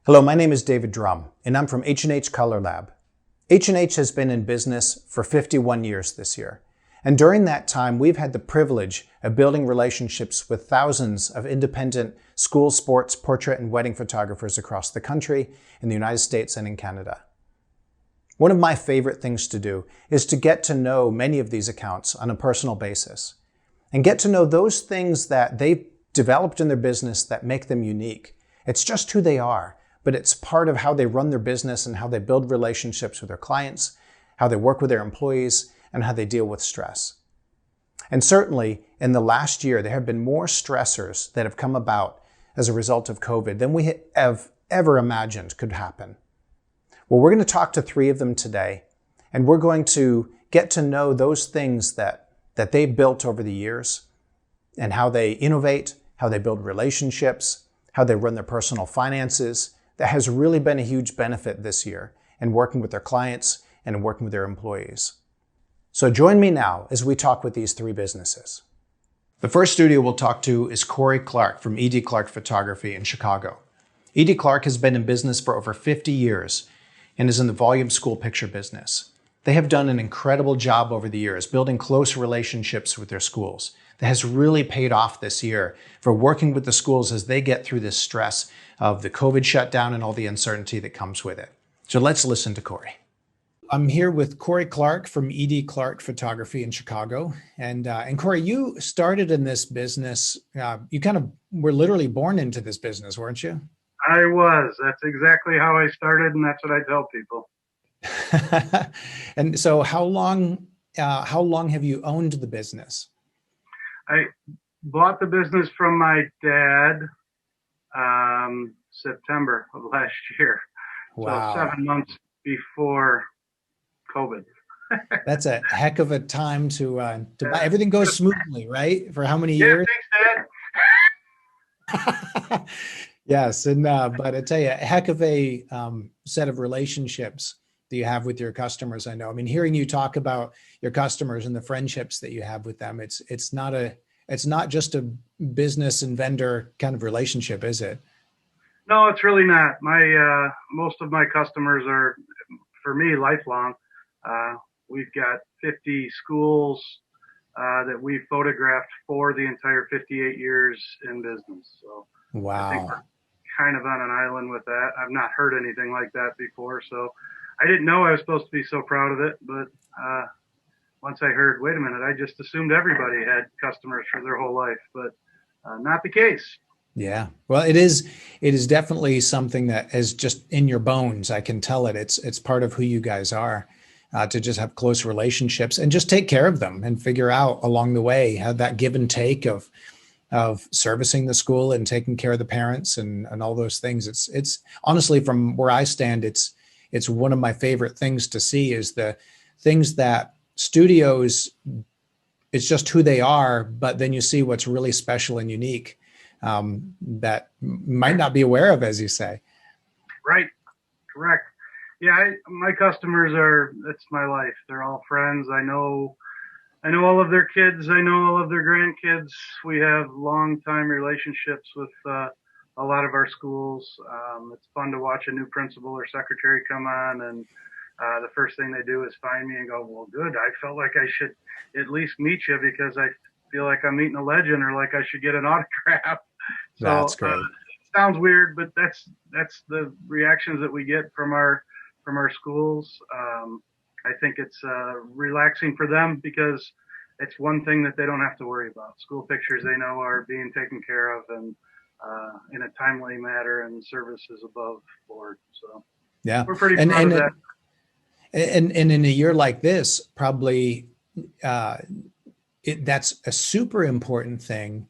Hello, my name is David Drum, and I'm from H&H Color Lab. H&H has been in business for 51 years this year. And during that time, we've had the privilege of building relationships with thousands of independent school, sports, portrait, and wedding photographers across the country, in the United States and in Canada. One of my favorite things to do is to get to know many of these accounts on a personal basis and get to know those things that they've developed in their business that make them unique. It's just who they are, but it's part of how they run their business and how they build relationships with their clients, how they work with their employees, and how they deal with stress. And certainly, in the last year, there have been more stressors that have come about as a result of COVID than we have ever imagined could happen. Well, we're going to talk to three of them today, and we're going to get to know those things that they've built over the years and how they innovate, how they build relationships, how they run their personal finances. That has really been a huge benefit this year in working with their clients and in working with their employees. So join me now as we talk with these three businesses. The first studio we'll talk to is Corey Clark from E.D. Clark Photography in Chicago. E.D. Clark has been in business for over 50 years and is in the volume school picture business. They have done an incredible job over the years building close relationships with their schools. That has really paid off this year for working with the schools as they get through this stress of the COVID shutdown and all the uncertainty that comes with it. So let's listen to Corey. I'm here with Corey Clark from E.D. Clark Photography in Chicago. And Corey, you started in this business. You kind of were literally born into this business, weren't you? I was. That's exactly how I started, and that's what I tell people. And so how long have you owned the business? I bought the business from my dad September of last year. Wow. So 7 months before COVID. That's a heck of a time to buy. Everything goes smoothly, right? For how many years? Thanks, Dad. Yes, and but I tell you, a heck of a set of relationships that you have with your customers. I know. I mean, hearing you talk about your customers and the friendships that you have with them, it's not just a business and vendor kind of relationship, is it? No, it's really not. My most of my customers are, for me, lifelong. We've got 50 schools that we photographed for the entire 58 years in business. So wow. I think we're kind of on an island with that. I've not heard anything like that before. So I didn't know I was supposed to be so proud of it. But once I heard, wait a minute, I just assumed everybody had customers for their whole life, but not the case. Yeah. Well, it is definitely something that is just in your bones. I can tell it. It's part of who you guys are, to just have close relationships and just take care of them and figure out along the way how that give and take of servicing the school and taking care of the parents and all those things. It's honestly, from where I stand, it's one of my favorite things to see is the things that studios, it's just who they are, but then you see what's really special and unique that might not be aware of, as you say. Right. Correct. Yeah. My customers it's my life. They're all friends. I know all of their kids. I know all of their grandkids. We have long time relationships with a lot of our schools. It's fun to watch a new principal or secretary come on, and the first thing they do is find me and go, well, good. I felt like I should at least meet you because I feel like I'm meeting a legend, or like I should get an autograph. So that's great. It sounds weird, but that's the reactions that we get from our schools. I think it's relaxing for them because it's one thing that they don't have to worry about. School pictures, they know, are being taken care of and in a timely manner, and service is above board. So yeah, we're pretty proud of that. And in a year like this, probably that's a super important thing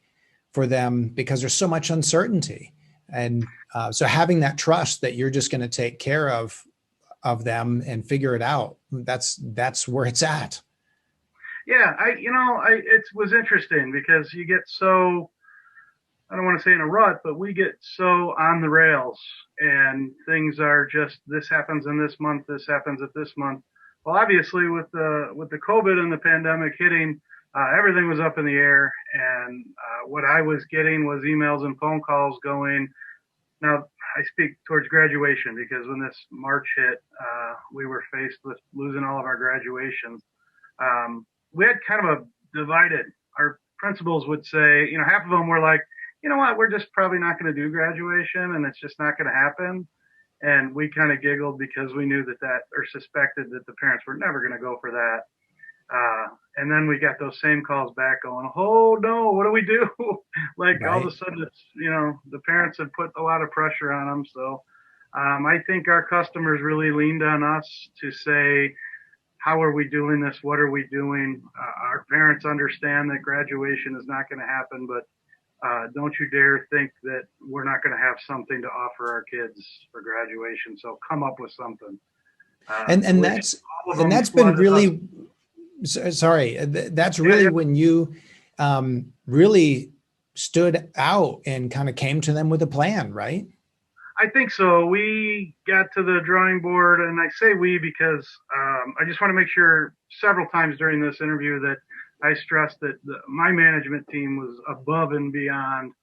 for them because there's so much uncertainty. And so having that trust that you're just going to take care of them and figure it out, that's where it's at. Yeah, it was interesting because you get so, I don't want to say in a rut, but we get so on the rails and things are just, this happens in this month, this happens at this month. Well, obviously with the COVID and the pandemic hitting, everything was up in the air, and what I was getting was emails and phone calls going, now I speak towards graduation because when this March hit, we were faced with losing all of our graduations. We had kind of a divided. Our principals would say, half of them were like, you know what, we're just probably not going to do graduation and it's just not going to happen. And we kind of giggled because we knew or suspected that the parents were never going to go for that. And then we got those same calls back going, oh no, what do we do? Like all of a sudden it's, the parents had put a lot of pressure on them. So I think our customers really leaned on us to say, how are we doing this? What are we doing? Our parents understand that graduation is not going to happen, but don't you dare think that we're not going to have something to offer our kids for graduation. So come up with something. And that's been really, sorry, that's really when you really stood out and kind of came to them with a plan, right? I think so. We got to the drawing board, and I say we because I just want to make sure several times during this interview that I stressed that my management team was above and beyond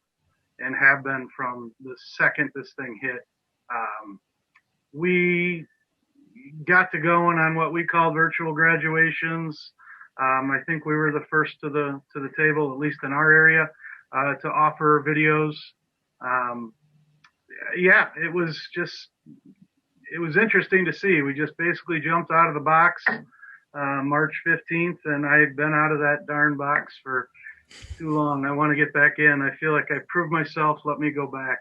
and have been from the second this thing hit. We got to going on what we call virtual graduations. I think we were the first to the table, at least in our area, to offer videos. It was interesting to see. We just basically jumped out of the box March 15th, and I've been out of that darn box for too long. I want to get back in. I feel like I proved myself. Let me go back.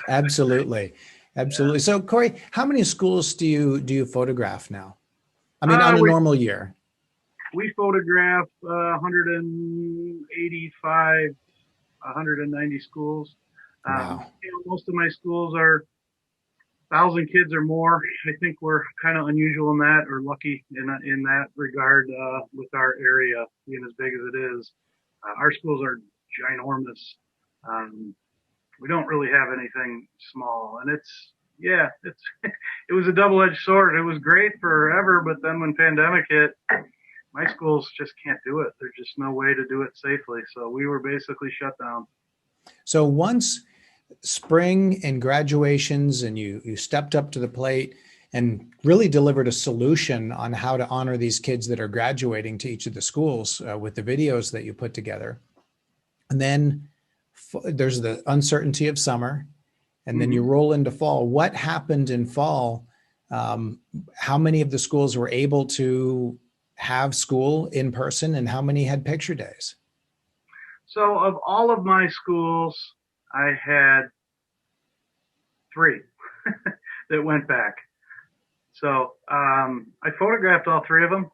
Absolutely. Absolutely. So Corey, how many schools do you photograph now? I mean, on a normal year. We photograph 185, 190 schools. Wow. Most of my schools are 1,000 kids or more. I think we're kind of unusual in that, or lucky in that regard, with our area being as big as it is. Our schools are ginormous. We don't really have anything small, and it was a double-edged sword. It was great forever, but then when pandemic hit, my schools just can't do it. There's just no way to do it safely. So we were basically shut down. So once spring and graduations and you stepped up to the plate and really delivered a solution on how to honor these kids that are graduating to each of the schools with the videos that you put together. And then there's the uncertainty of summer, and then you roll into fall. What happened in fall? How many of the schools were able to have school in person, and how many had picture days? So of all of my schools, I had 3 that went back. So I photographed all 3 of them.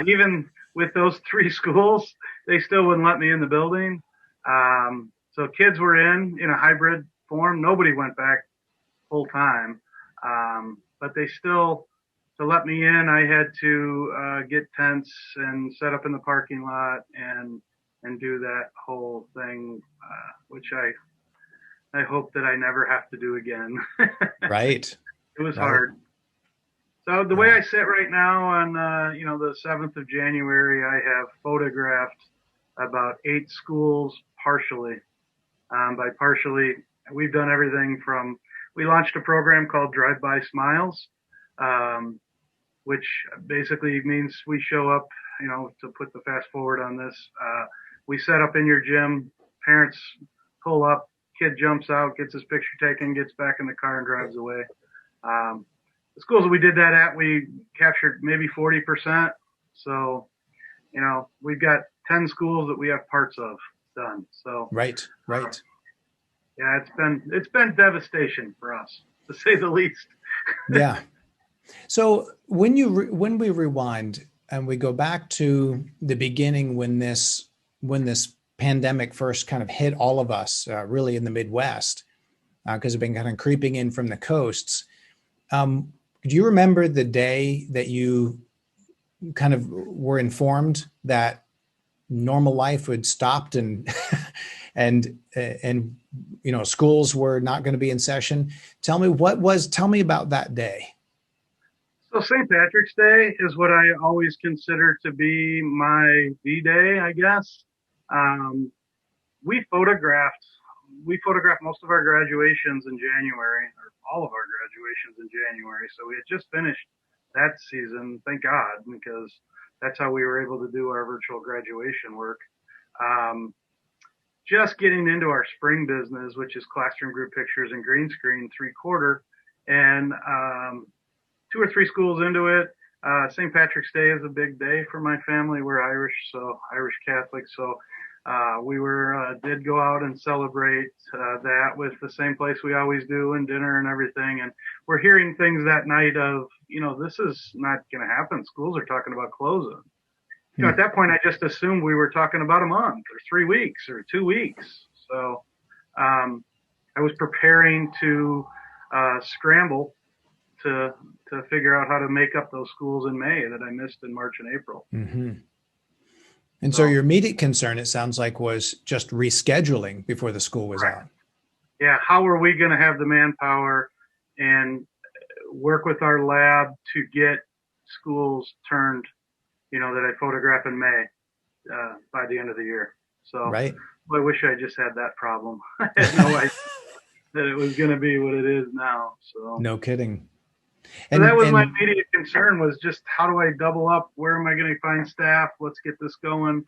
Even with those 3 schools, they still wouldn't let me in the building. So kids were in a hybrid form. Nobody went back full time. But they still, to let me in, I had to get tents and set up in the parking lot and do that whole thing, which I hope that I never have to do again. Right. It was hard. So the way I sit right now on, the 7th of January, I have photographed about 8 schools partially. By partially, we've done everything from, we launched a program called Drive-By Smiles, which basically means we show up, to put the fast forward on this. We set up in your gym, parents pull up, kid jumps out, gets his picture taken, gets back in the car and drives away. The schools that we did that at, we captured maybe 40%. So, we've got 10 schools that we have parts of done. So right. Yeah, it's been devastation for us, to say the least. Yeah. So when we rewind and we go back to the beginning, when this pandemic first kind of hit all of us, really in the Midwest, because it's been kind of creeping in from the coasts. Do you remember the day that you kind of were informed that normal life had stopped and schools were not going to be in session? Tell me about that day. So St. Patrick's Day is what I always consider to be my D-Day, I guess. We photographed we photographed most of our graduations in January, or all of our graduations in January. So we had just finished that season, thank God, because that's how we were able to do our virtual graduation work. Just getting into our spring business, which is classroom group pictures and green screen 3/4, and 2 or 3 schools into it. St. Patrick's Day is a big day for my family. We're Irish, so Irish Catholic. So we did go out and celebrate that with the same place we always do, and dinner and everything. And we're hearing things that night of, this is not going to happen. Schools are talking about closing. At that point, I just assumed we were talking about a month or 3 weeks or 2 weeks. So I was preparing to scramble to figure out how to make up those schools in May that I missed in March and April. Mm-hmm. And so your immediate concern, it sounds like, was just rescheduling before the school was out. Yeah, how are we going to have the manpower and work with our lab to get schools turned, that I photograph in May by the end of the year. So right. I wish I just had that problem. I had no idea that it was going to be what it is now. So no kidding. And that was my immediate concern, was just how do I double up? Where am I going to find staff? Let's get this going.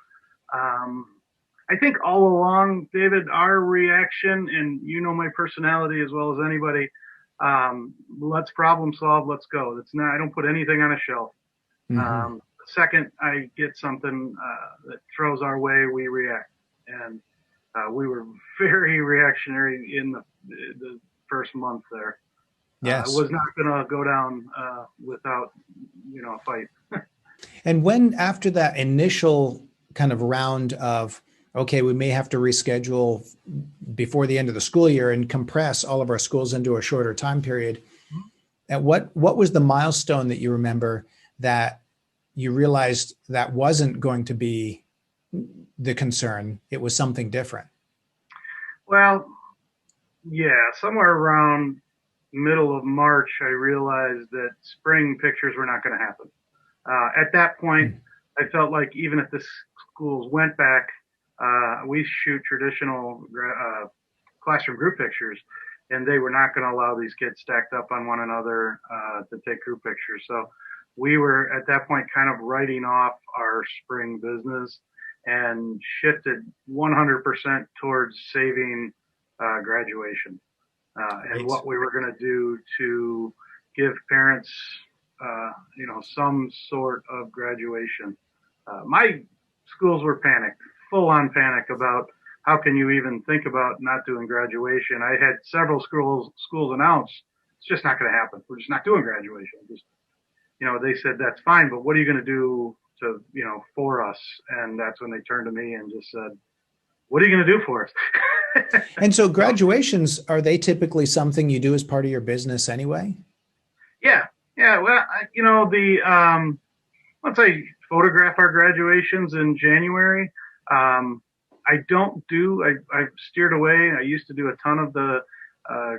I think all along, David, our reaction, and my personality as well as anybody, let's problem solve, let's go. I don't put anything on a shelf. Mm-hmm. The second I get something that throws our way, we react. And we were very reactionary in the first month there. Yes. I was not going to go down without, a fight. And when, after that initial kind of round of, okay, we may have to reschedule before the end of the school year and compress all of our schools into a shorter time period, and what was the milestone that you remember that you realized that wasn't going to be the concern? It was something different. Well, yeah, somewhere around middle of March, I realized that spring pictures were not going to happen. At that point, I felt like even if the schools went back, we shoot traditional classroom group pictures, and they were not going to allow these kids stacked up on one another to take group pictures. So we were at that point kind of writing off our spring business and shifted 100% towards saving graduation. And what we were going to do to give parents, some sort of graduation. My schools were panicked, full on panic about how can you even think about not doing graduation. I had several schools announce it's just not going to happen. We're just not doing graduation. They said that's fine, but what are you going to do for us? And that's when they turned to me and just said, what are you going to do for us? And so graduations, are they typically something you do as part of your business anyway? Yeah. Well, once I photograph our graduations in January, I've steered away. I used to do a ton of the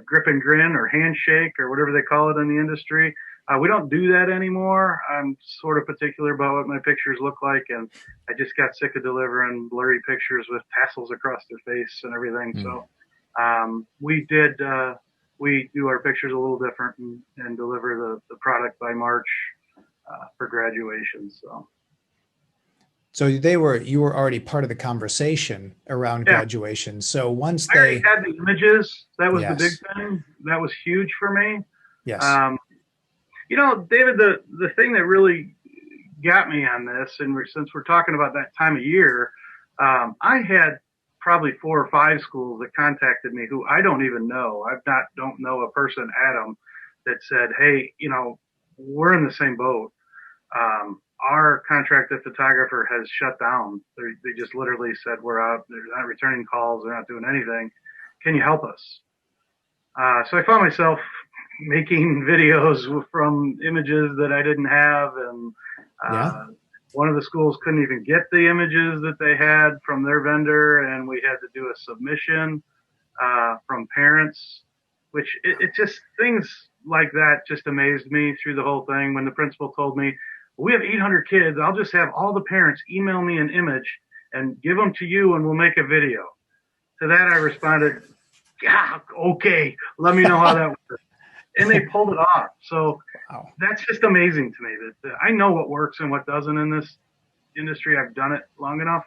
grip and grin or handshake or whatever they call it in the industry. We don't do that anymore. I'm sort of particular about what my pictures look like, and I just got sick of delivering blurry pictures with tassels across their face and everything. So we do our pictures a little different and deliver the product by March for graduation. So you were already part of the conversation around graduation. So once I already had the images, that was the big thing. That was huge for me. Yes. David, the thing that really got me on this, and since we're talking about that time of year, I had probably 4 or 5 schools that contacted me who I don't even know. Don't know a person, Adam, that said, hey, we're in the same boat. Our contracted photographer has shut down. They just literally said, we're out. They're not returning calls. They're not doing anything. Can you help us? So I found myself making videos from images that I didn't have. And one of the schools couldn't even get the images that they had from their vendor. And we had to do a submission from parents, which it just, things like that just amazed me through the whole thing. When the principal told me, we have 800 kids, I'll just have all the parents email me an image and give them to you and we'll make a video. To that I responded, Yeah, okay, let me know how that works. And they pulled it off. So Wow. that's just amazing to me that I know what works and what doesn't in this industry. I've done it long enough.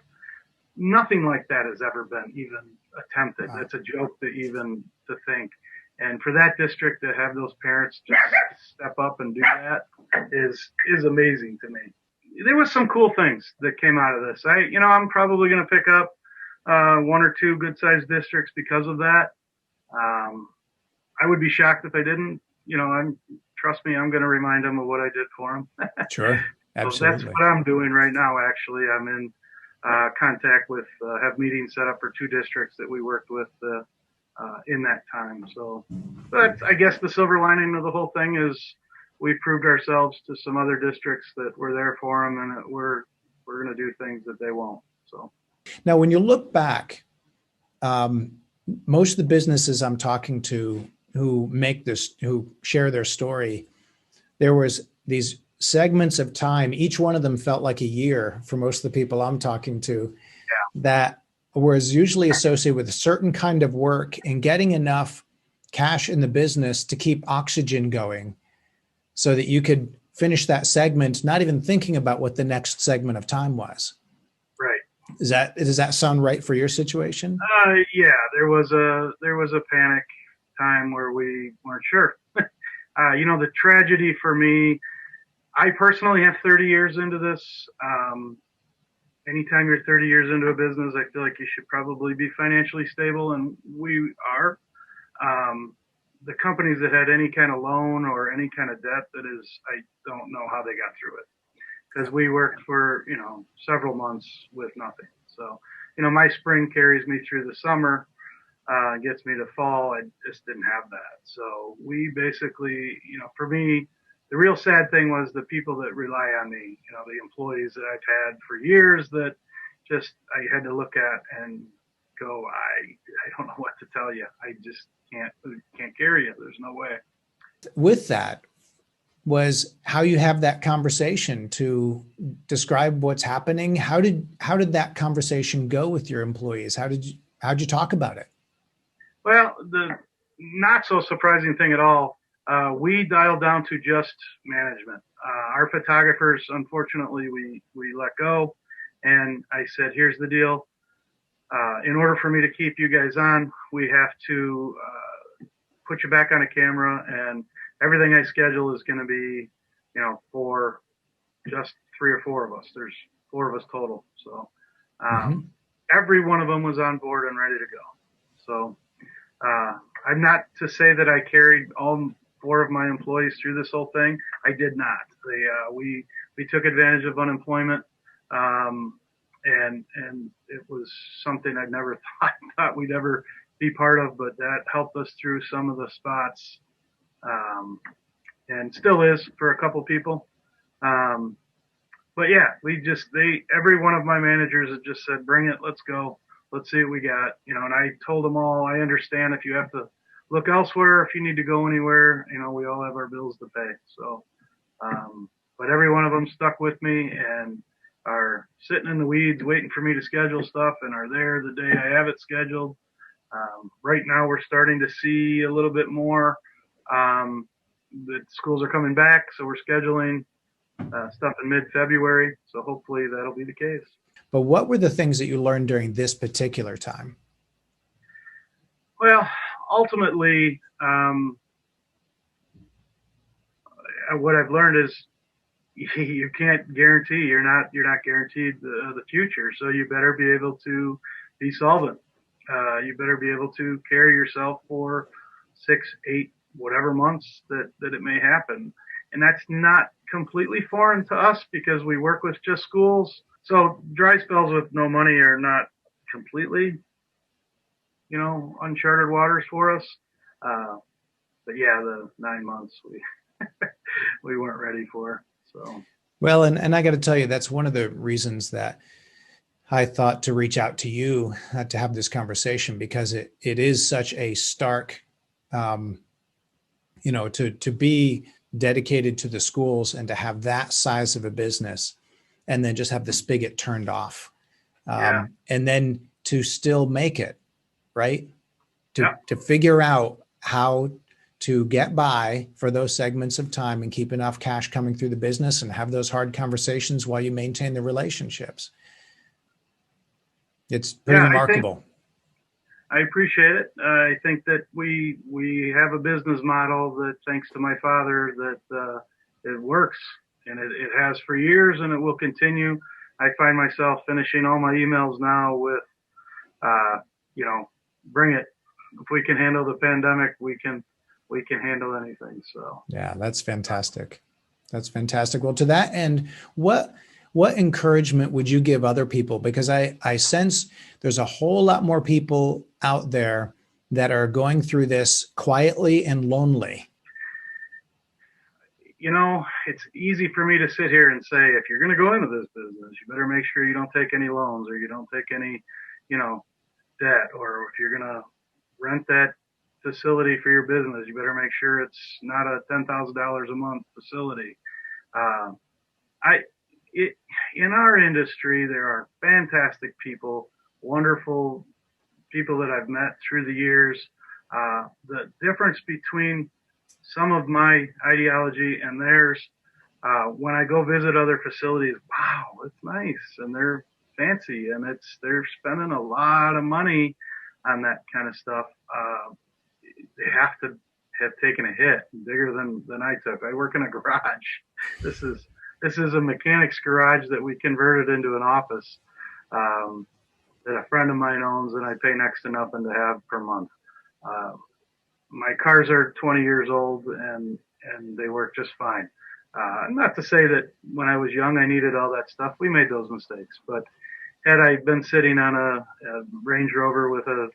Nothing like that has ever been even attempted. Wow. It's a joke to even to think. And for that district to have those parents just step up and do that is amazing to me. There was some cool things that came out of this. I'm probably going to pick up one or two good sized districts because of that. I would be shocked if I didn't. Trust me, I'm going to remind them of what I did for them. Sure. So that's Absolutely. what I'm doing right now. Actually, I'm in contact with, have meetings set up for two districts that we worked with in that time. So, but I guess the silver lining of the whole thing is we proved ourselves to some other districts that we're there for them, and that we're going to do things that they won't. So Now, when you look back, most of the businesses I'm talking to who share their story, there was these segments of time, each one of them felt like a year for most of the people I'm talking to, that was usually associated with a certain kind of work and getting enough cash in the business to keep oxygen going so that you could finish that segment, not even thinking about what the next segment of time was. right. Does that sound right for your situation? Yeah, there was a panic time where we weren't sure. The tragedy for me, I personally have 30 years into this. Anytime you're 30 years into a business, I feel like you should probably be financially stable, and we are. The companies that had any kind of loan or any kind of debt, I don't know how they got through it, because we worked for, several months with nothing. So, my spring carries me through the summer, gets me to fall. I just didn't have that. So we basically, for me, the real sad thing was the people that rely on me, the employees that I've had for years that just I had to look at and go, I don't know what to tell you. I just can't carry you. There's no way. With that was how you have that conversation to describe what's happening. How did that conversation go with your employees? How'd you talk about it? Well, the not so surprising thing at all, we dialed down to just management. Our photographers, unfortunately, we let go, and I said, "Here's the deal. In order for me to keep you guys on, we have to put you back on a camera, and everything I schedule is going to be, for just 3 or 4 of us. There's 4 of us total, so every one of them was on board and ready to go. So." I'm not to say that I carried all 4 of my employees through this whole thing. I did not. We took advantage of unemployment, and it was something I'd never thought we'd ever be part of, but that helped us through some of the spots, and still is for a couple people. But yeah, every one of my managers had just said, "Bring it, let's go. Let's see what we got." And I told them all, I understand if you have to look elsewhere, if you need to go anywhere, we all have our bills to pay. So, but every one of them stuck with me and are sitting in the weeds waiting for me to schedule stuff, and are there the day I have it scheduled. Right now we're starting to see a little bit more, that schools are coming back. So we're scheduling stuff in mid-February. So hopefully that'll be the case. But what were the things that you learned during this particular time? Well, ultimately, what I've learned is you can't guarantee. You're not guaranteed the future. So you better be able to be solvent. You better be able to carry yourself for 6, 8, whatever months that it may happen. And that's not completely foreign to us because we work with just schools. So dry spells with no money are not completely, uncharted waters for us. But yeah, the 9 months we weren't ready for. So Well, and I got to tell you, that's one of the reasons that I thought to reach out to you to have this conversation, because it is such a stark, to be dedicated to the schools and to have that size of a business and then just have the spigot turned off. And then to still make it, right? to figure out how to get by for those segments of time and keep enough cash coming through the business and have those hard conversations while you maintain the relationships. It's pretty remarkable. I appreciate it. I think that we have a business model that, thanks to my father, that it works, and it has for years, and it will continue. I find myself finishing all my emails now with, bring it. If we can handle the pandemic, we can handle anything. So yeah, that's fantastic. That's fantastic. Well, to that end, what encouragement would you give other people? Because I sense there's a whole lot more people out there that are going through this quietly and lonely. It's easy for me to sit here and say, if you're going to go into this business, you better make sure you don't take any loans, or you don't take any, debt, or if you're going to rent that facility for your business, you better make sure it's not a $10,000 a month facility. In our industry, there are fantastic people, wonderful people that I've met through the years. The difference between some of my ideology and theirs, when I go visit other facilities, wow, it's nice, and they're fancy, and they're spending a lot of money on that kind of stuff. They have to have taken a hit bigger than I took. I work in a garage. This is a mechanic's garage that we converted into an office that a friend of mine owns, and I pay next to nothing to have per month. My cars are 20 years old, and they work just fine. Not to say that when I was young I needed all that stuff. We made those mistakes, but had I been sitting on a Range Rover with a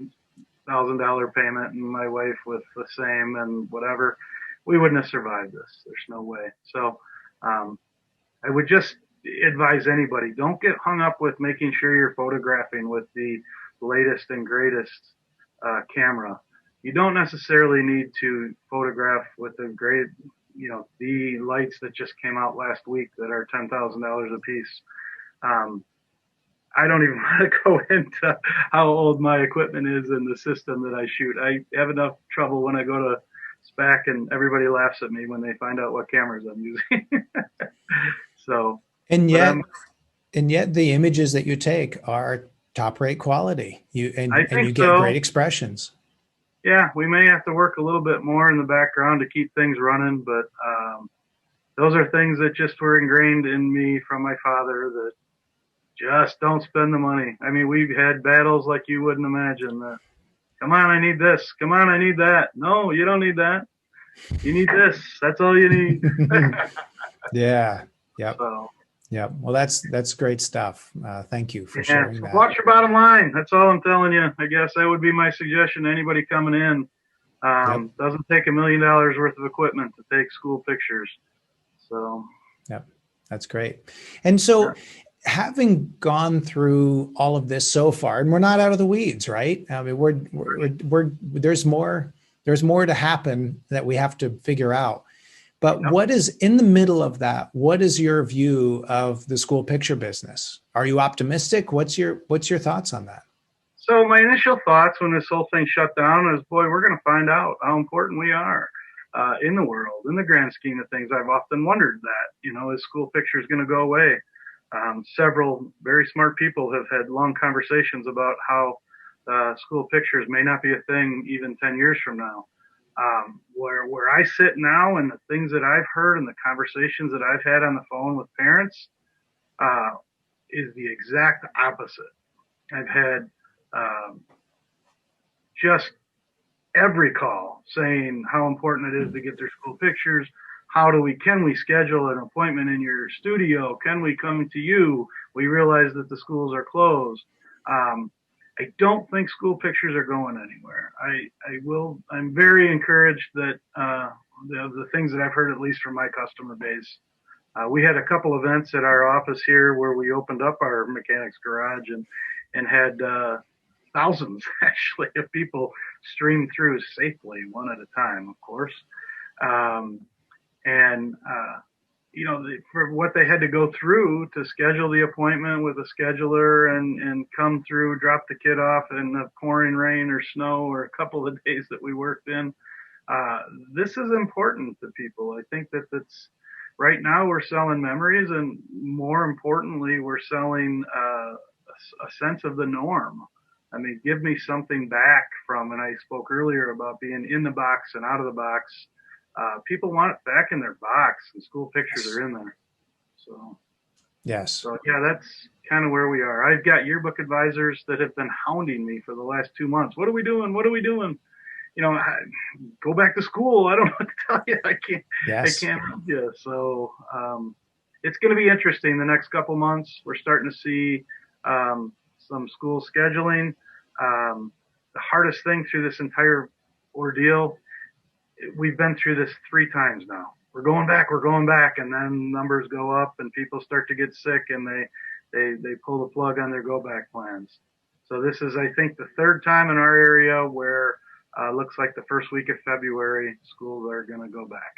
$1,000 payment and my wife with the same and whatever, we wouldn't have survived this. There's no way. So I would just advise anybody, don't get hung up with making sure you're photographing with the latest and greatest camera. You don't necessarily need to photograph with the great, the lights that just came out last week that are $10,000 a piece. I don't even want to go into how old my equipment is and the system that I shoot. I have enough trouble when I go to SPAC and everybody laughs at me when they find out what cameras I'm using. So, and yet the images that you take are top rate quality. You get great expressions. Yeah, we may have to work a little bit more in the background to keep things running, but those are things that just were ingrained in me from my father, that just don't spend the money. I mean, we've had battles like you wouldn't imagine. Come on, I need this. Come on, I need that. No, you don't need that. You need this. That's all you need. Yeah. Yep. So, yeah. Well, that's great stuff. Thank you for sharing that. Watch your bottom line. That's all I'm telling you. I guess that would be my suggestion to anybody coming in. Doesn't take $1 million worth of equipment to take school pictures. So. Yep. That's great. And so, having gone through all of this so far, and we're not out of the weeds, right? I mean, there's more to happen that we have to figure out. But what is in the middle of that? What is your view of the school picture business? Are you optimistic? What's your thoughts on that? So my initial thoughts when this whole thing shut down is, boy, we're going to find out how important we are in the world, in the grand scheme of things. I've often wondered that, is school pictures going to go away? Several very smart people have had long conversations about how school pictures may not be a thing even 10 years from now. Where I sit now, and the things that I've heard and the conversations that I've had on the phone with parents is the exact opposite. I've had just every call saying how important it is to get their school pictures. Can we schedule an appointment in your studio? Can we come to you? We realize that the schools are closed. I don't think school pictures are going anywhere. I'm very encouraged that the things that I've heard, at least from my customer base. We had a couple events at our office here where we opened up our mechanics garage and had thousands actually of people stream through safely, one at a time, of course. for what they had to go through to schedule the appointment with a scheduler and come through, drop the kid off in the pouring rain or snow or a couple of days that we worked in. This is important to people. I think that that's right now we're selling memories, and more importantly, we're selling a sense of the norm. I mean, give me something back from, and I spoke earlier about being in the box and out of the box. People want it back in their box, and school pictures are in there. So, Yes. so yeah, that's kind of where we are. I've got yearbook advisors that have been hounding me for the last 2 months. What are we doing? What are we doing? Go back to school. I don't know what to tell you. Yes. I can't help you. So, it's going to be interesting the next couple months. We're starting to see, some school scheduling. The hardest thing through this entire ordeal, we've been through this 3 times now. We're going back, and then numbers go up, and people start to get sick, and they pull the plug on their go back plans. So this is, I think, the 3rd time in our area where looks like the first week of February schools are going to go back.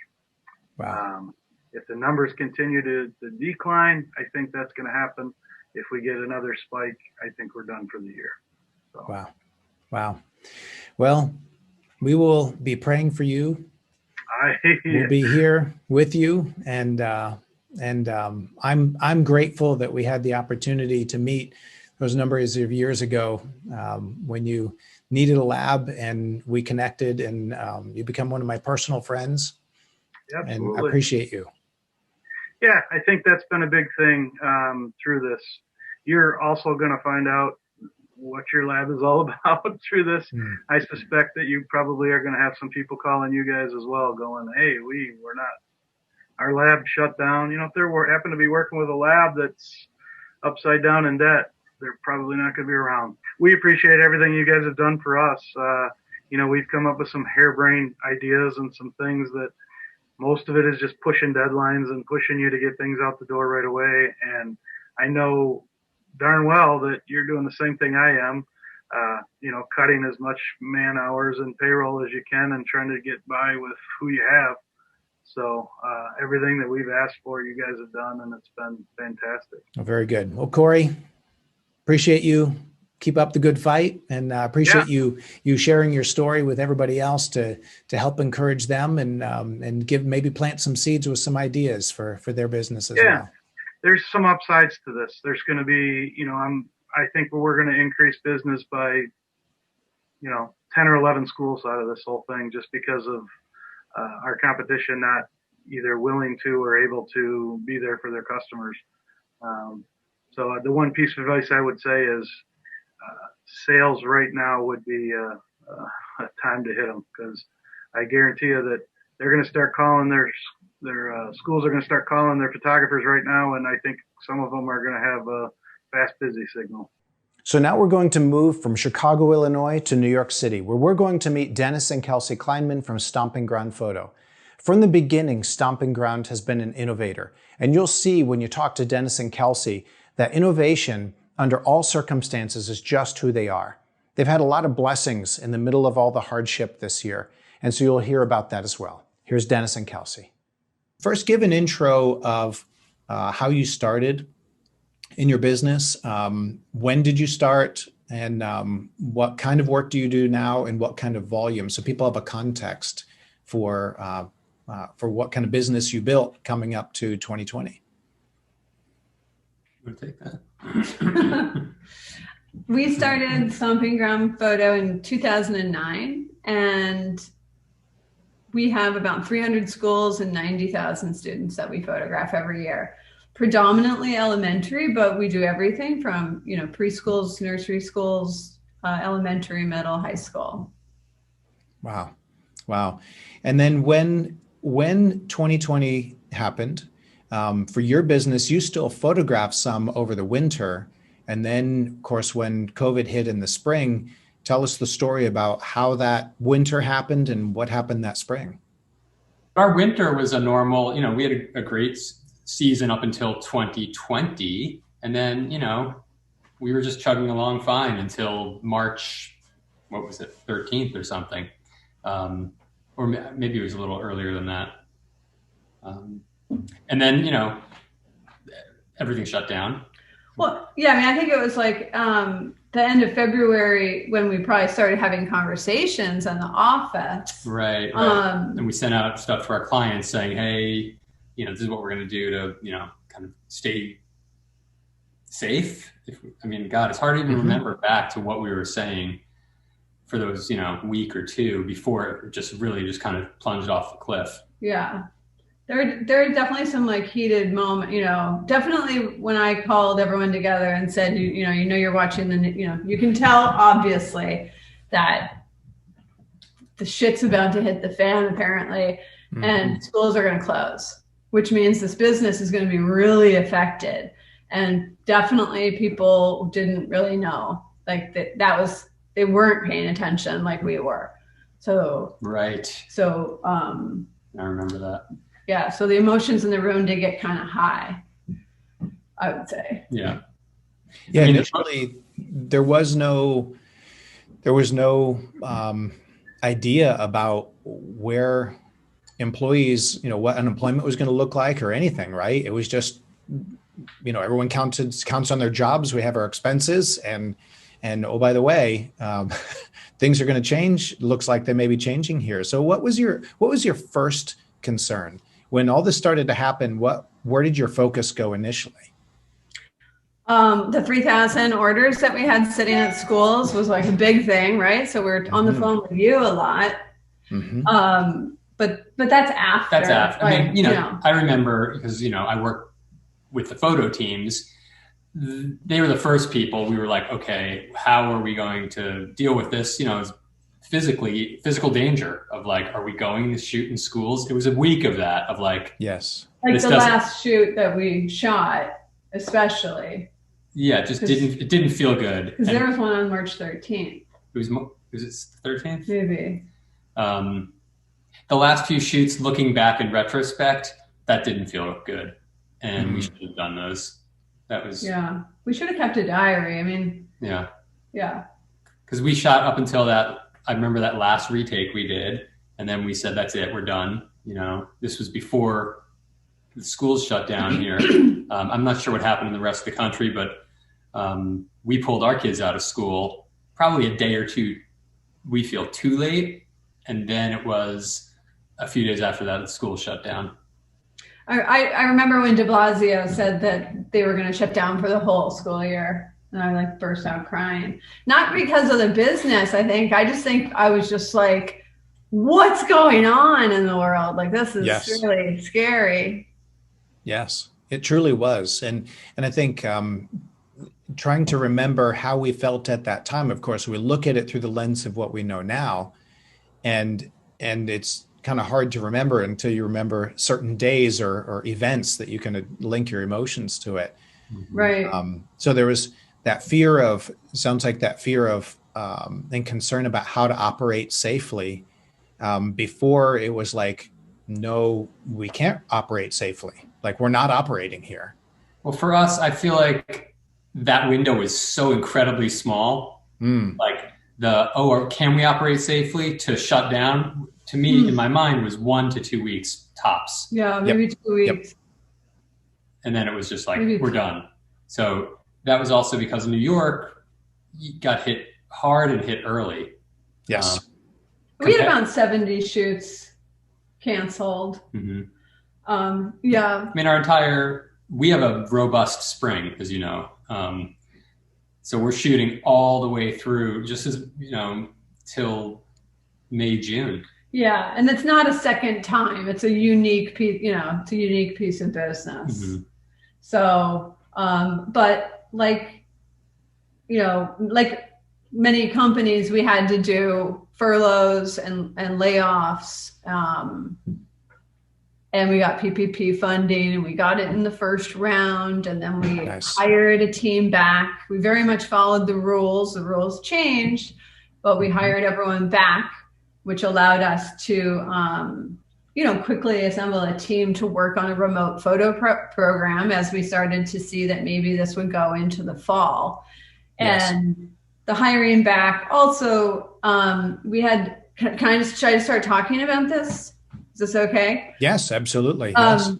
Wow. If the numbers continue to decline, I think that's going to happen. If we get another spike, I think we're done for the year. So. Wow. Well, we will be praying for you. We'll be here with you, and I'm grateful that we had the opportunity to meet those numbers of years ago when you needed a lab, and we connected, and you become one of my personal friends. Absolutely. And I appreciate you. Yeah, I think that's been a big thing through this. You're also going to find out what your lab is all about through this. I suspect that you probably are going to have some people calling you guys as well, going, "Hey, we're not, our lab shut down." If they happen to be working with a lab that's upside down in debt, they're probably not going to be around. We appreciate everything you guys have done for us. We've come up with some harebrained ideas and some things that most of it is just pushing deadlines and pushing you to get things out the door right away. And I know darn well that you're doing the same thing I am, cutting as much man hours and payroll as you can and trying to get by with who you have. So everything that we've asked for, you guys have done, and it's been fantastic. Oh, very good. Well, Corey, appreciate you. Keep up the good fight, and appreciate you sharing your story with everybody else to help encourage them and maybe plant some seeds with some ideas for their business as well. There's some upsides to this. There's going to be, I think we're going to increase business by, 10 or 11 schools out of this whole thing, just because of our competition not either willing to or able to be there for their customers. So the one piece of advice I would say is sales right now would be a time to hit them, because I guarantee you that they're going to start calling their schools are going to start calling their photographers right now, and I think some of them are going to have a fast busy signal. So now we're going to move from Chicago, Illinois to New York City, where we're going to meet Dennis and Kelsey Kleinman from Stomping Ground Photo. From the beginning, Stomping Ground has been an innovator, and you'll see when you talk to Dennis and Kelsey that innovation under all circumstances is just who they are. They've had a lot of blessings in the middle of all the hardship this year, and so you'll hear about that as well. Here's Dennis and Kelsey. First, give an intro of how you started in your business. When did you start, and what kind of work do you do now, and what kind of volume, so people have a context for what kind of business you built coming up to 2020. You want to take that? We started Stomping Ground Photo in 2009, and we have about 300 schools and 90,000 students that we photograph every year. Predominantly elementary, but we do everything from preschools, nursery schools, elementary, middle, high school. Wow. And then when 2020 happened, for your business, you still photographed some over the winter. And then, of course, when COVID hit in the spring, tell us the story about how that winter happened and what happened that spring. Our winter was a normal, we had a great season up until 2020. And then, we were just chugging along fine until March, 13th or something. Or maybe it was a little earlier than that. And then, everything shut down. Well, yeah, I mean, I think it was like the end of February when we probably started having conversations in the office. Right. And we sent out stuff to our clients saying, hey, this is what we're going to do to, kind of stay safe. God, it's hard to even remember back to what we were saying for those, week or two before it just kind of plunged off the cliff. Yeah. There are definitely some like heated moment, definitely when I called everyone together and said, you're watching you can tell obviously that the shit's about to hit the fan apparently, and schools are going to close, which means this business is going to be really affected. And definitely people didn't really know they weren't paying attention like we were. So, right. So, I remember that. Yeah, so the emotions in the room did get kind of high, I would say. Yeah. Yeah, initially there was no idea about where employees, what unemployment was going to look like or anything, right? It was just, everyone counts on their jobs. We have our expenses, and oh, by the way, things are going to change. Looks like they may be changing here. So what was your first concern? When all this started to happen, where did your focus go initially? The 3,000 orders that we had sitting at schools was like a big thing, right? So we're on the phone with you a lot. But that's after. That's after. I remember because, I work with the photo teams. They were the first people. We were like, okay, how are we going to deal with this? Physical danger of like, are we going to shoot in schools? It was a week of that, of like, yes, like the last shoot that we shot, especially. Yeah, it didn't feel good. Because there was one on March 13th. Was it the 13th? Maybe. The last few shoots, looking back in retrospect, that didn't feel good, and we should have done those. That was we should have kept a diary. Yeah. Because we shot up until that. I remember that last retake we did, and then we said, that's it, we're done. This was before the schools shut down here. I'm not sure what happened in the rest of the country, but we pulled our kids out of school probably a day or two, we feel, too late. And then it was a few days after that, the school shut down. I remember when de Blasio said that they were going to shut down for the whole school year. And I burst out crying. Not because of the business, I think. I just think I was just like, what's going on in the world? Like, this is really scary. Yes, it truly was. And I think trying to remember how we felt at that time, of course, we look at it through the lens of what we know now. And it's kind of hard to remember until you remember certain days or events that you can link your emotions to it. Right. So there was that fear of and concern about how to operate safely before it was like, no, we can't operate safely. Like, we're not operating here. Well, for us, I feel like that window is so incredibly small. Like can we operate safely to shut down, to me, in my mind, was 1 to 2 weeks tops. Yeah, maybe 2 weeks. Yep. And then it was just like, we're done. So that was also because New York got hit hard and hit early. Yes. We had about 70 shoots canceled. Yeah. We have a robust spring, as you know. So we're shooting all the way through, just as, till May, June. Yeah. And it's not a second time. It's a unique piece, it's a unique piece of business. So, but like many companies, we had to do furloughs and layoffs. And we got PPP funding, and we got it in the first round, and then we hired a team back. We very much followed the rules. The rules changed, but we hired everyone back, which allowed us to, quickly assemble a team to work on a remote photo program as we started to see that maybe this would go into the fall. Yes. And the hiring back also, we had, can I just try to start talking about this? Is this okay? Yes, absolutely. Yes.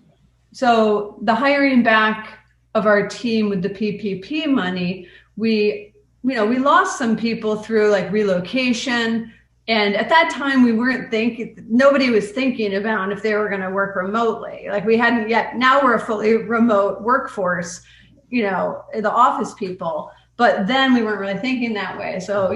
so the hiring back of our team with the PPP money, we lost some people through like relocation. And at that time, nobody was thinking about if they were going to work remotely. Like we hadn't yet. Now we're a fully remote workforce, the office people. But then we weren't really thinking that way. So,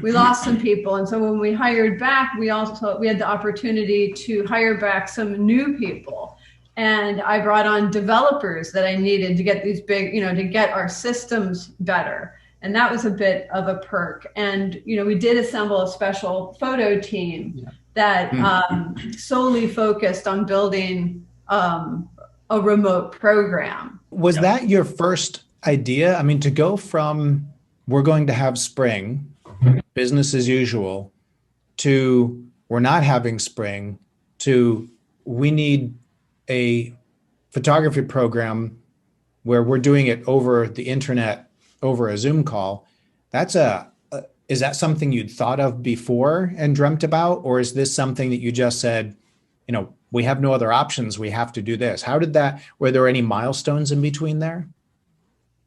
we lost some people. And so when we hired back, we had the opportunity to hire back some new people. And I brought on developers that I needed to get these big, to get our systems better. And that was a bit of a perk. And, we did assemble a special photo team that solely focused on building a remote program. Was that your first idea? I mean, to go from we're going to have spring, business as usual, to we're not having spring, to we need a photography program where we're doing it over the internet, over a Zoom call. Is that something you'd thought of before and dreamt about? Or is this something that you just said, we have no other options, we have to do this? Were there any milestones in between there?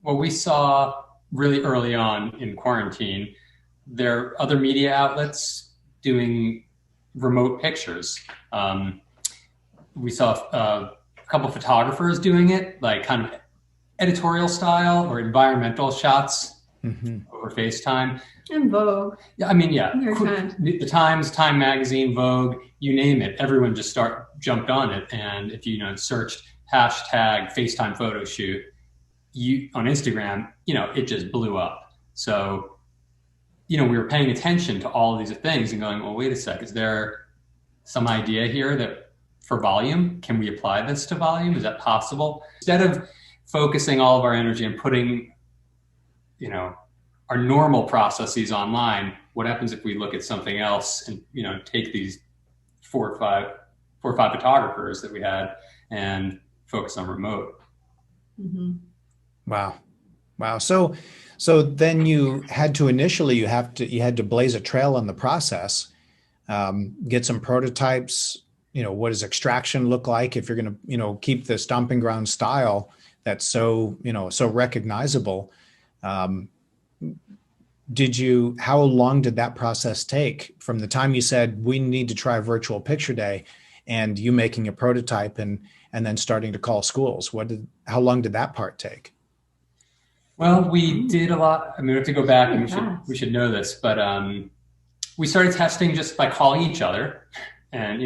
Well, we saw really early on in quarantine, there are other media outlets doing remote pictures. We saw a couple photographers doing it, like kind of editorial style or environmental shots over FaceTime. And Vogue. Yeah, I mean, the Times, Time Magazine, Vogue, you name it. Everyone just jumped on it. And if you searched hashtag FaceTime photo shoot on Instagram, it just blew up. So, we were paying attention to all of these things and going, well, wait a sec, is there some idea here that for volume, can we apply this to volume? Is that possible? Instead of focusing all of our energy and putting, our normal processes online, what happens if we look at something else and, take these four or five photographers that we had and focus on remote? Mm-hmm. Wow. So then you had to blaze a trail in the process, get some prototypes. What does extraction look like if you're going to, keep the stomping ground style that's so recognizable? How long did that process take from the time you said we need to try virtual picture day and you making a prototype and then starting to call schools? How long did that part take? Well, we did a lot. I mean, we have to go back and we should know this, but we started testing just by calling each other and,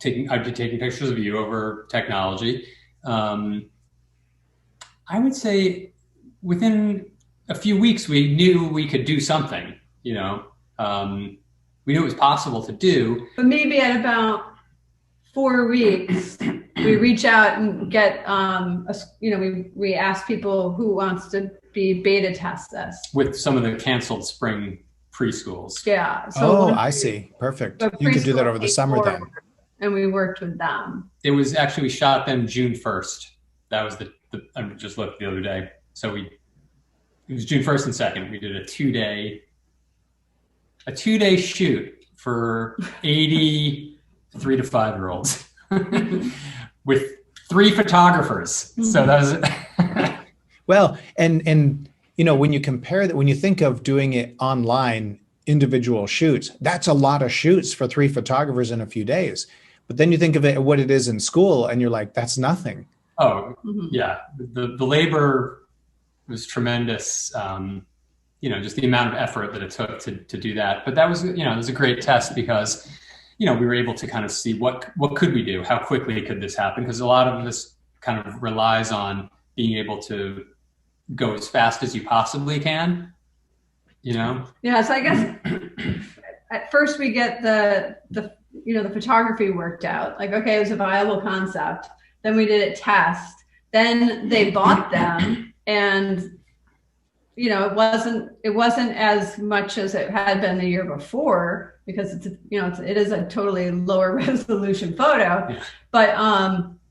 I'd be taking pictures of you over technology. I would say within a few weeks, we knew we could do something, we knew it was possible to do. But maybe at about 4 weeks, we reach out and get, we ask people who wants to be beta test this. With some of the canceled spring preschools. Yeah. So I see. Perfect. You could do that over the summer then. And we worked with them. It was actually, we shot them June 1st. That was I just looked the other day. So it was June 1st and 2nd. We did a two-day shoot for 80 3 to 5-year-olds with 3 photographers. So that was well, and when you compare that, when you think of doing it online, individual shoots, that's a lot of shoots for 3 photographers in a few days. But then you think of it, what it is in school, and you're like, that's nothing. Oh, yeah. The labor was tremendous. Just the amount of effort that it took to do that. But that was, it was a great test because, we were able to kind of see what could we do? How quickly could this happen? Because a lot of this kind of relies on being able to go as fast as you possibly can, Yeah, so I guess at first we get the photography worked out. Like, okay, it was a viable concept. Then we did a test. Then they bought them, and it wasn't as much as it had been the year before because it is a totally lower resolution photo, but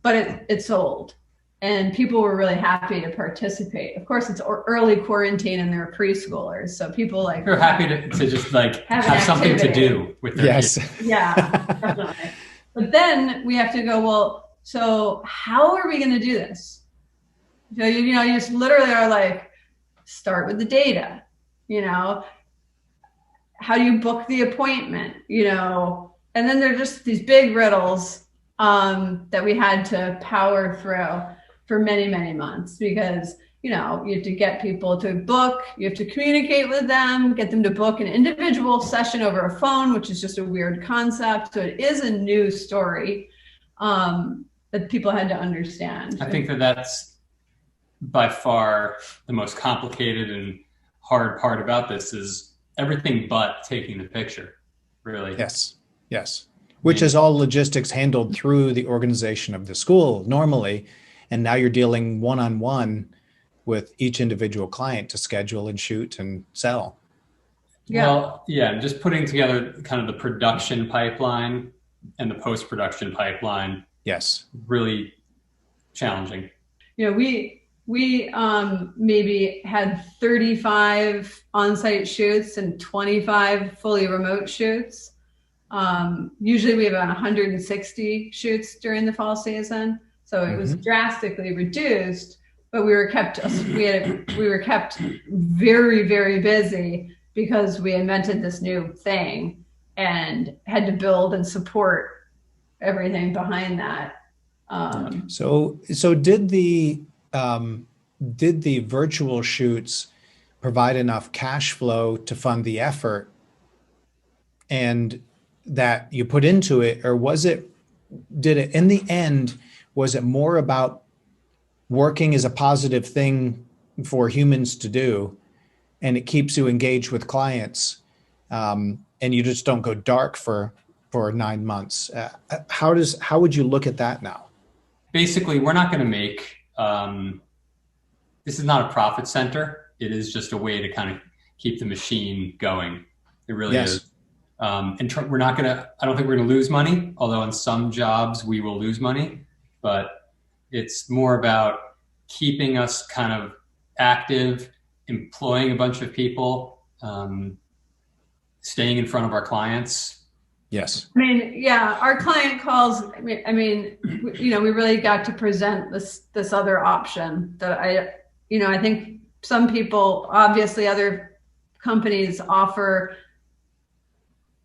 it sold, and people were really happy to participate. Of course, it's early quarantine and they're preschoolers, so people they're happy to just have something to do with their kids. Yeah, definitely. But then we have to go, well, So how are we going to do this? So, you just literally are like, start with the data, how do you book the appointment, and then there's just these big riddles that we had to power through for many, many months, because you have to get people to book, you have to communicate with them, get them to book an individual session over a phone, which is just a weird concept. So it is a new story that people had to understand. I think that's by far the most complicated and hard part about this is everything but taking the picture, really. Yes. Which is all logistics handled through the organization of the school normally. And now you're dealing one-on-one with each individual client to schedule and shoot and sell. Yeah. Well, yeah, just putting together kind of the production pipeline and the post-production pipeline. Yes. Really challenging. We maybe had 35 on-site shoots and 25 fully remote shoots. Usually we have about 160 shoots during the fall season. So it was drastically reduced, but we were kept very, very busy because we invented this new thing and had to build and support everything behind that. So did the virtual shoots provide enough cash flow to fund the effort and that you put into it, or did it in the end, was it more about working as a positive thing for humans to do and it keeps you engaged with clients, and you just don't go dark for 9 months? How would you look at that now? Basically, we're not going to make, this is not a profit center. It is just a way to kind of keep the machine going. It really is. And we're not going to, I don't think we're going to lose money, although in some jobs we will lose money, but it's more about keeping us kind of active, employing a bunch of people, staying in front of our clients. Yes. Our client calls, we really got to present this other option that I think some people, obviously other companies offer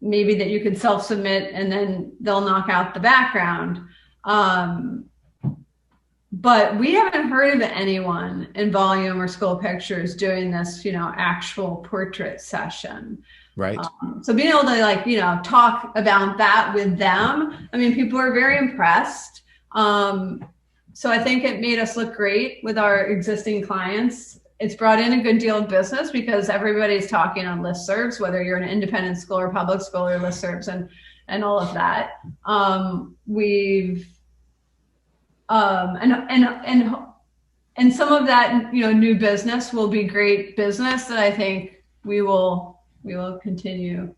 maybe that you could self-submit and then they'll knock out the background. But we haven't heard of anyone in volume or school pictures doing this, actual portrait session. Right. So being able to talk about that with them, people are very impressed. So I think it made us look great with our existing clients. It's brought in a good deal of business because everybody's talking on listservs, whether you're an independent school or public school or listservs and all of that. And some of that, new business will be great business that I think we will continue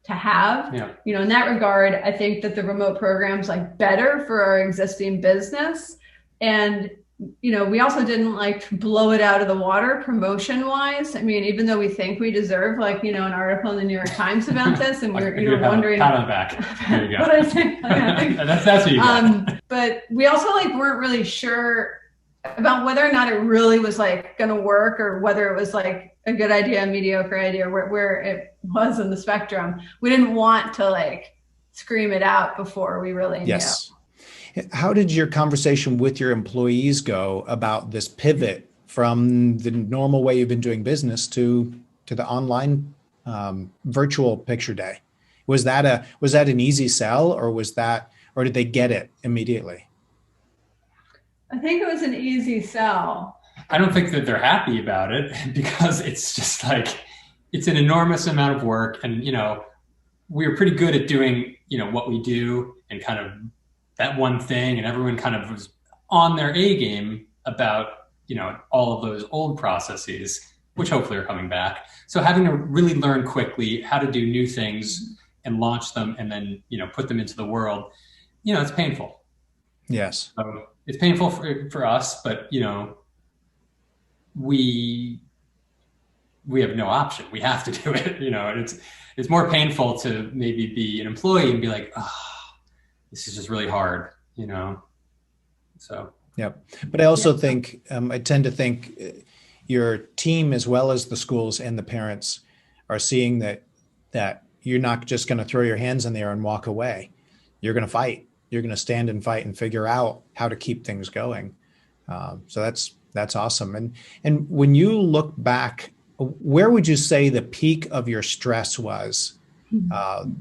to have. Yeah. In that regard, I think that the remote program's better for our existing business. And, we also didn't blow it out of the water promotion wise. Even though we think we deserve an article in the New York Times about this, and we're wondering. Pat on the back. There you go. What I think. That's what you got. But we also weren't really sure about whether or not it really was going to work, or whether it was a good idea, a mediocre idea, where it was in the spectrum. We didn't want to scream it out before we really knew. Yes. How did your conversation with your employees go about this pivot from the normal way you've been doing business to the online virtual picture day? Was that an easy sell, or did they get it immediately? I think it was an easy sell. I don't think that they're happy about it because it's just it's an enormous amount of work. And, we were pretty good at doing, what we do and kind of that one thing. And everyone kind of was on their A game about, all of those old processes, which hopefully are coming back. So having to really learn quickly how to do new things and launch them and then, put them into the world, it's painful. Yes. So it's painful for us, but, we have no option. We have to do it, and it's more painful to maybe be an employee and be like, oh, this is just really hard, So, yep. But I also think, I tend to think your team, as well as the schools and the parents, are seeing that you're not just going to throw your hands in the air and walk away. You're going to fight. You're going to stand and fight and figure out how to keep things going. So that's awesome. And when you look back, where would you say the peak of your stress was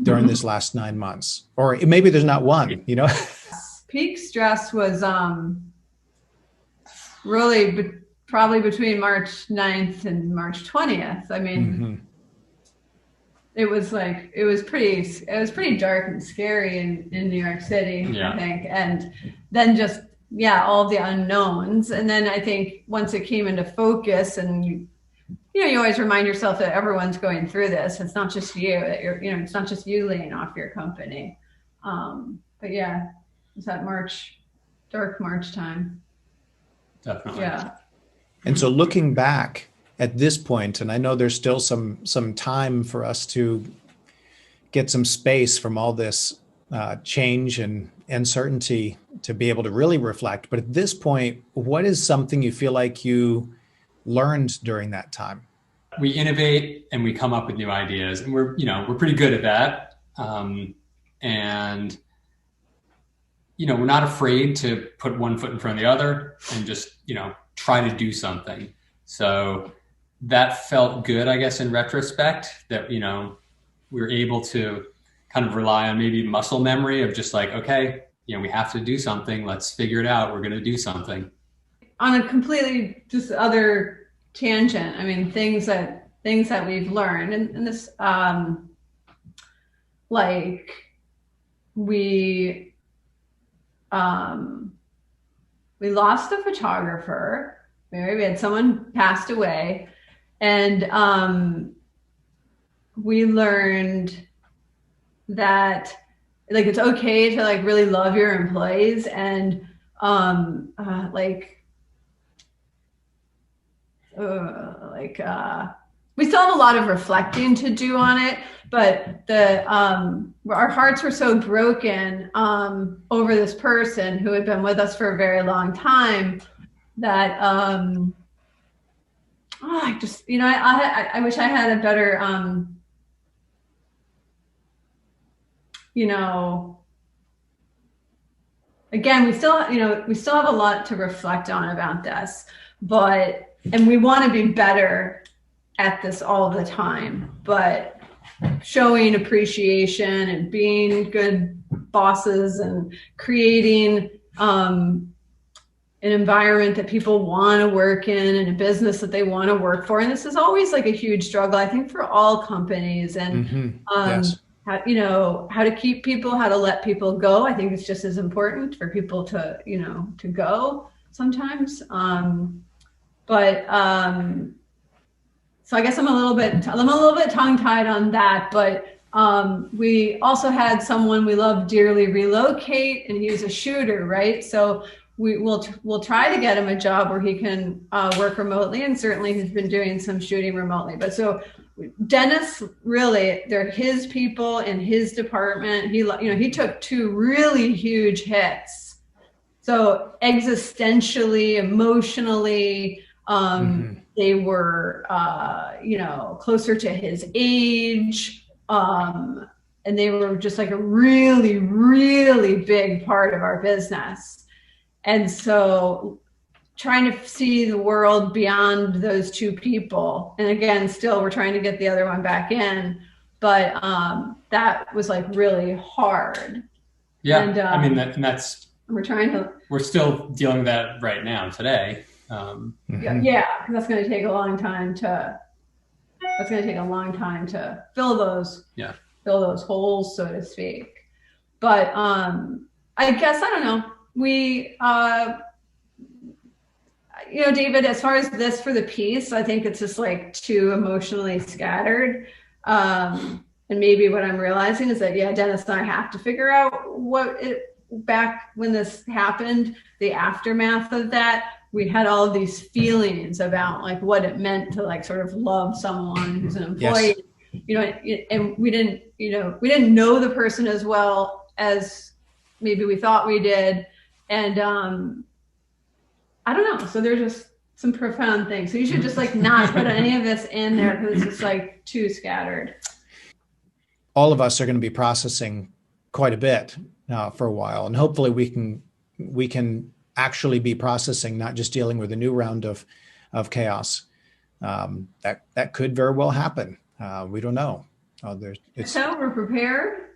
during this last 9 months? Or maybe there's not one, you know? Peak stress was really probably between March 9th and March 20th. I mean, it was pretty dark and scary in New York City, I think. And then just, all of the unknowns. And then I think once it came into focus, and you always remind yourself that everyone's going through this. It's not just you, that it's not just you laying off your company. But yeah, it's that dark March time. Definitely. Yeah. And so looking back at this point, and I know there's still some time for us to get some space from all this change and uncertainty to be able to really reflect. But at this point, what is something you feel like you learned during that time? We innovate and we come up with new ideas, and we're pretty good at that. And we're not afraid to put one foot in front of the other and just, try to do something. So that felt good, I guess, in retrospect, that, we were able to kind of rely on maybe muscle memory of just like, okay, we have to do something. Let's figure it out. We're going to do something. On a completely just other tangent, I mean, things that we've learned, and this, like we lost a photographer. We had someone passed away, and we learned that like it's okay to like really love your employees, and we still have a lot of reflecting to do on it, but our hearts were so broken over this person who had been with us for a very long time that I just, I wish I had a better again, we still have a lot to reflect on about this, and we want to be better at this all the time, but showing appreciation and being good bosses and creating an environment that people want to work in and a business that they want to work for. And this is always like a huge struggle, I think, for all companies. And yes. how to keep people, how to let people go. I think it's just as important for people to, to go sometimes. So I guess I'm a little bit tongue-tied on that, but we also had someone we love dearly relocate, and he was a shooter, right? So we'll try to get him a job where he can work remotely, and certainly he's been doing some shooting remotely. But so Dennis, really, they're his people in his department. He took 2 really huge hits. So existentially, emotionally, they were, closer to his age. And they were just like a really, really big part of our business. And so trying to see the world beyond those 2 people. And again, still we're trying to get the other one back in, but that was like really hard. Yeah. And, I mean, that's, we're still dealing with that right now today. Yeah, because that's going to take a long time to fill those holes, so to speak. But I guess, I don't know, we David, as far as this for the piece, I think it's just like too emotionally scattered. And maybe what I'm realizing is that, Dennis and I have to figure out back when this happened, the aftermath of that, we had all of these feelings about like what it meant to like sort of love someone who's an employee, and we didn't know the person as well as maybe we thought we did. And I don't know. So there's just some profound things. So you should just like not put any of this in there because it's just like too scattered. All of us are going to be processing quite a bit for a while, and hopefully we can actually be processing, not just dealing with a new round of chaos. That could very well happen. We don't know. So we're prepared.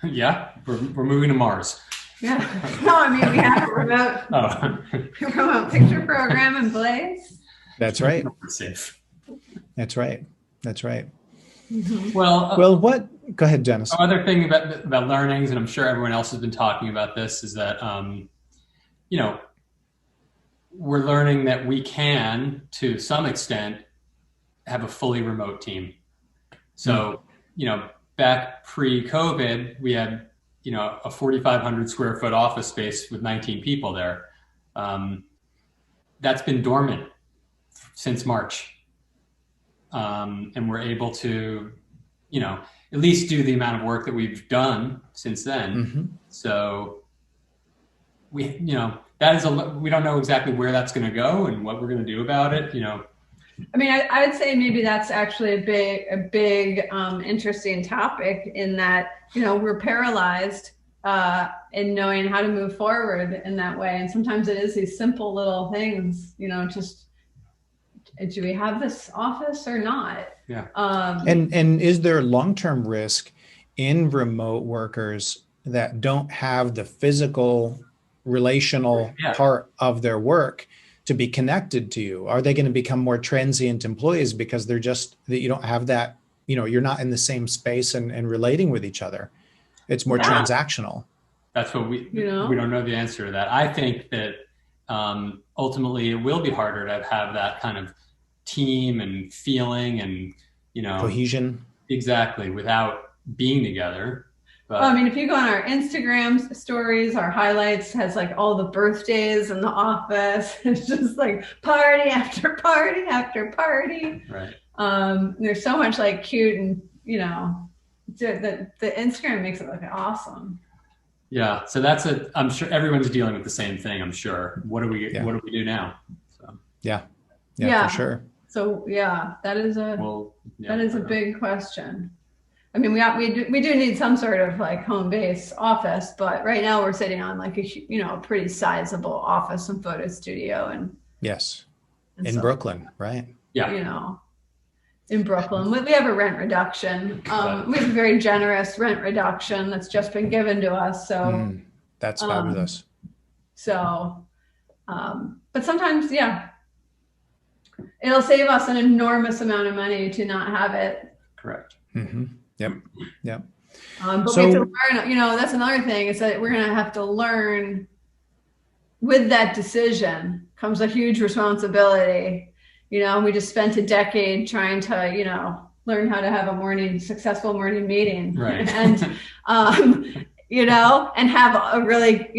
Yeah, we're moving to Mars. Yeah. No, I mean we have a remote picture program in place. That's right. Safe. That's right. That's right. Mm-hmm. Well, what? Go ahead, Dennis. Other thing about learnings, and I'm sure everyone else has been talking about this, is that we're learning that we can, to some extent, have a fully remote team. So, back pre-COVID, we had, a 4,500 square foot office space with 19 people there. That's been dormant since March. And we're able to, at least do the amount of work that we've done since then. Mm-hmm. So we don't know exactly where that's going to go and what we're going to do about it. I mean, I would say maybe that's actually a big interesting topic in that, we're paralyzed in knowing how to move forward in that way. And sometimes it is these simple little things, just, do we have this office or not? Yeah. And is there long-term risk in remote workers that don't have the physical relational part of their work to be connected to you? Are they going to become more transient employees because that you don't have that, you're not in the same space and relating with each other? It's more transactional. That's what we don't know the answer to that. I think that ultimately it will be harder to have that kind of team and feeling and, cohesion. Exactly. Without being together. But, well, I mean, if you go on our Instagram stories, our highlights has like all the birthdays in the office. It's just like party after party after party. Right. There's so much like cute and, the Instagram makes it look awesome. Yeah. So I'm sure everyone's dealing with the same thing. I'm sure. What do we do now? So. Yeah, for sure. So that is a big question. I mean, we do need some sort of like home base office, but right now we're sitting on like a pretty sizable office and photo studio and in Brooklyn, right? Yeah. In Brooklyn, we have a rent reduction. We have a very generous rent reduction that's just been given to us. So that's fabulous. So, but sometimes, it'll save us an enormous amount of money to not have it. Correct. Mm-hmm. Yep. But we have to learn, that's another thing is that we're going to have to learn with that decision comes a huge responsibility. We just spent a decade trying to, learn how to have a successful morning meeting. Right. And, and have a really,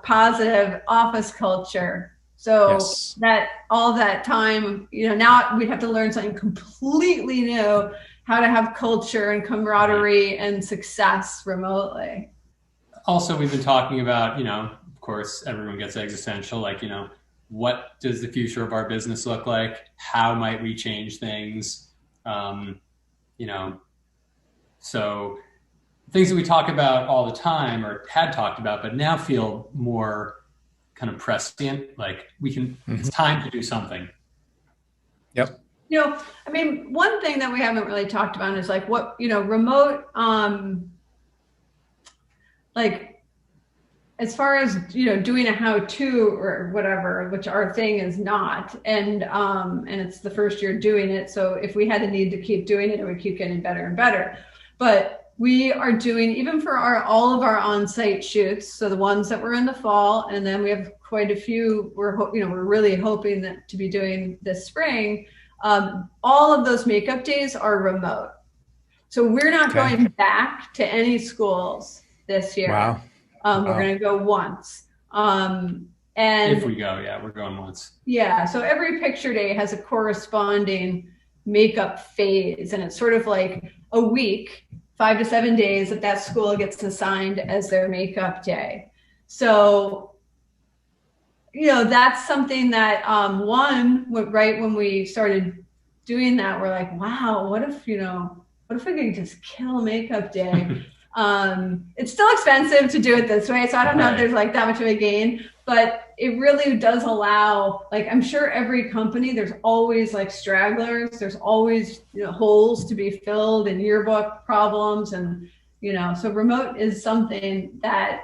positive office culture. So that all that time, now we'd have to learn something completely new, how to have culture and camaraderie and success remotely. Also, we've been talking about, of course, everyone gets existential, like, what does the future of our business look like? How might we change things? So things that we talk about all the time or had talked about, but now feel more kind of prescient, like it's time to do something. Yep. I mean, one thing that we haven't really talked about is like what, remote, like as far as, doing a how-to or whatever, which our thing is not. And it's the first year doing it. So if we had a need to keep doing it, it would keep getting better and better. But we are doing, even for all of our on-site shoots, so the ones that were in the fall, and then we have quite a few we're really hoping that to be doing this spring. All of those makeup days are remote. So we're not going back to any schools this year. Wow. We're going to go once. And if we go, we're going once. Yeah. So every picture day has a corresponding makeup phase, and it's sort of like a week, 5 to 7 days that school gets assigned as their makeup day. So that's something that right when we started doing that, we're like, wow, what if we could just kill a makeup day? It's still expensive to do it this way, so I don't know if there's like that much of a gain, but it really does allow, like, I'm sure every company, there's always like stragglers, there's always holes to be filled and yearbook problems, and so remote is something that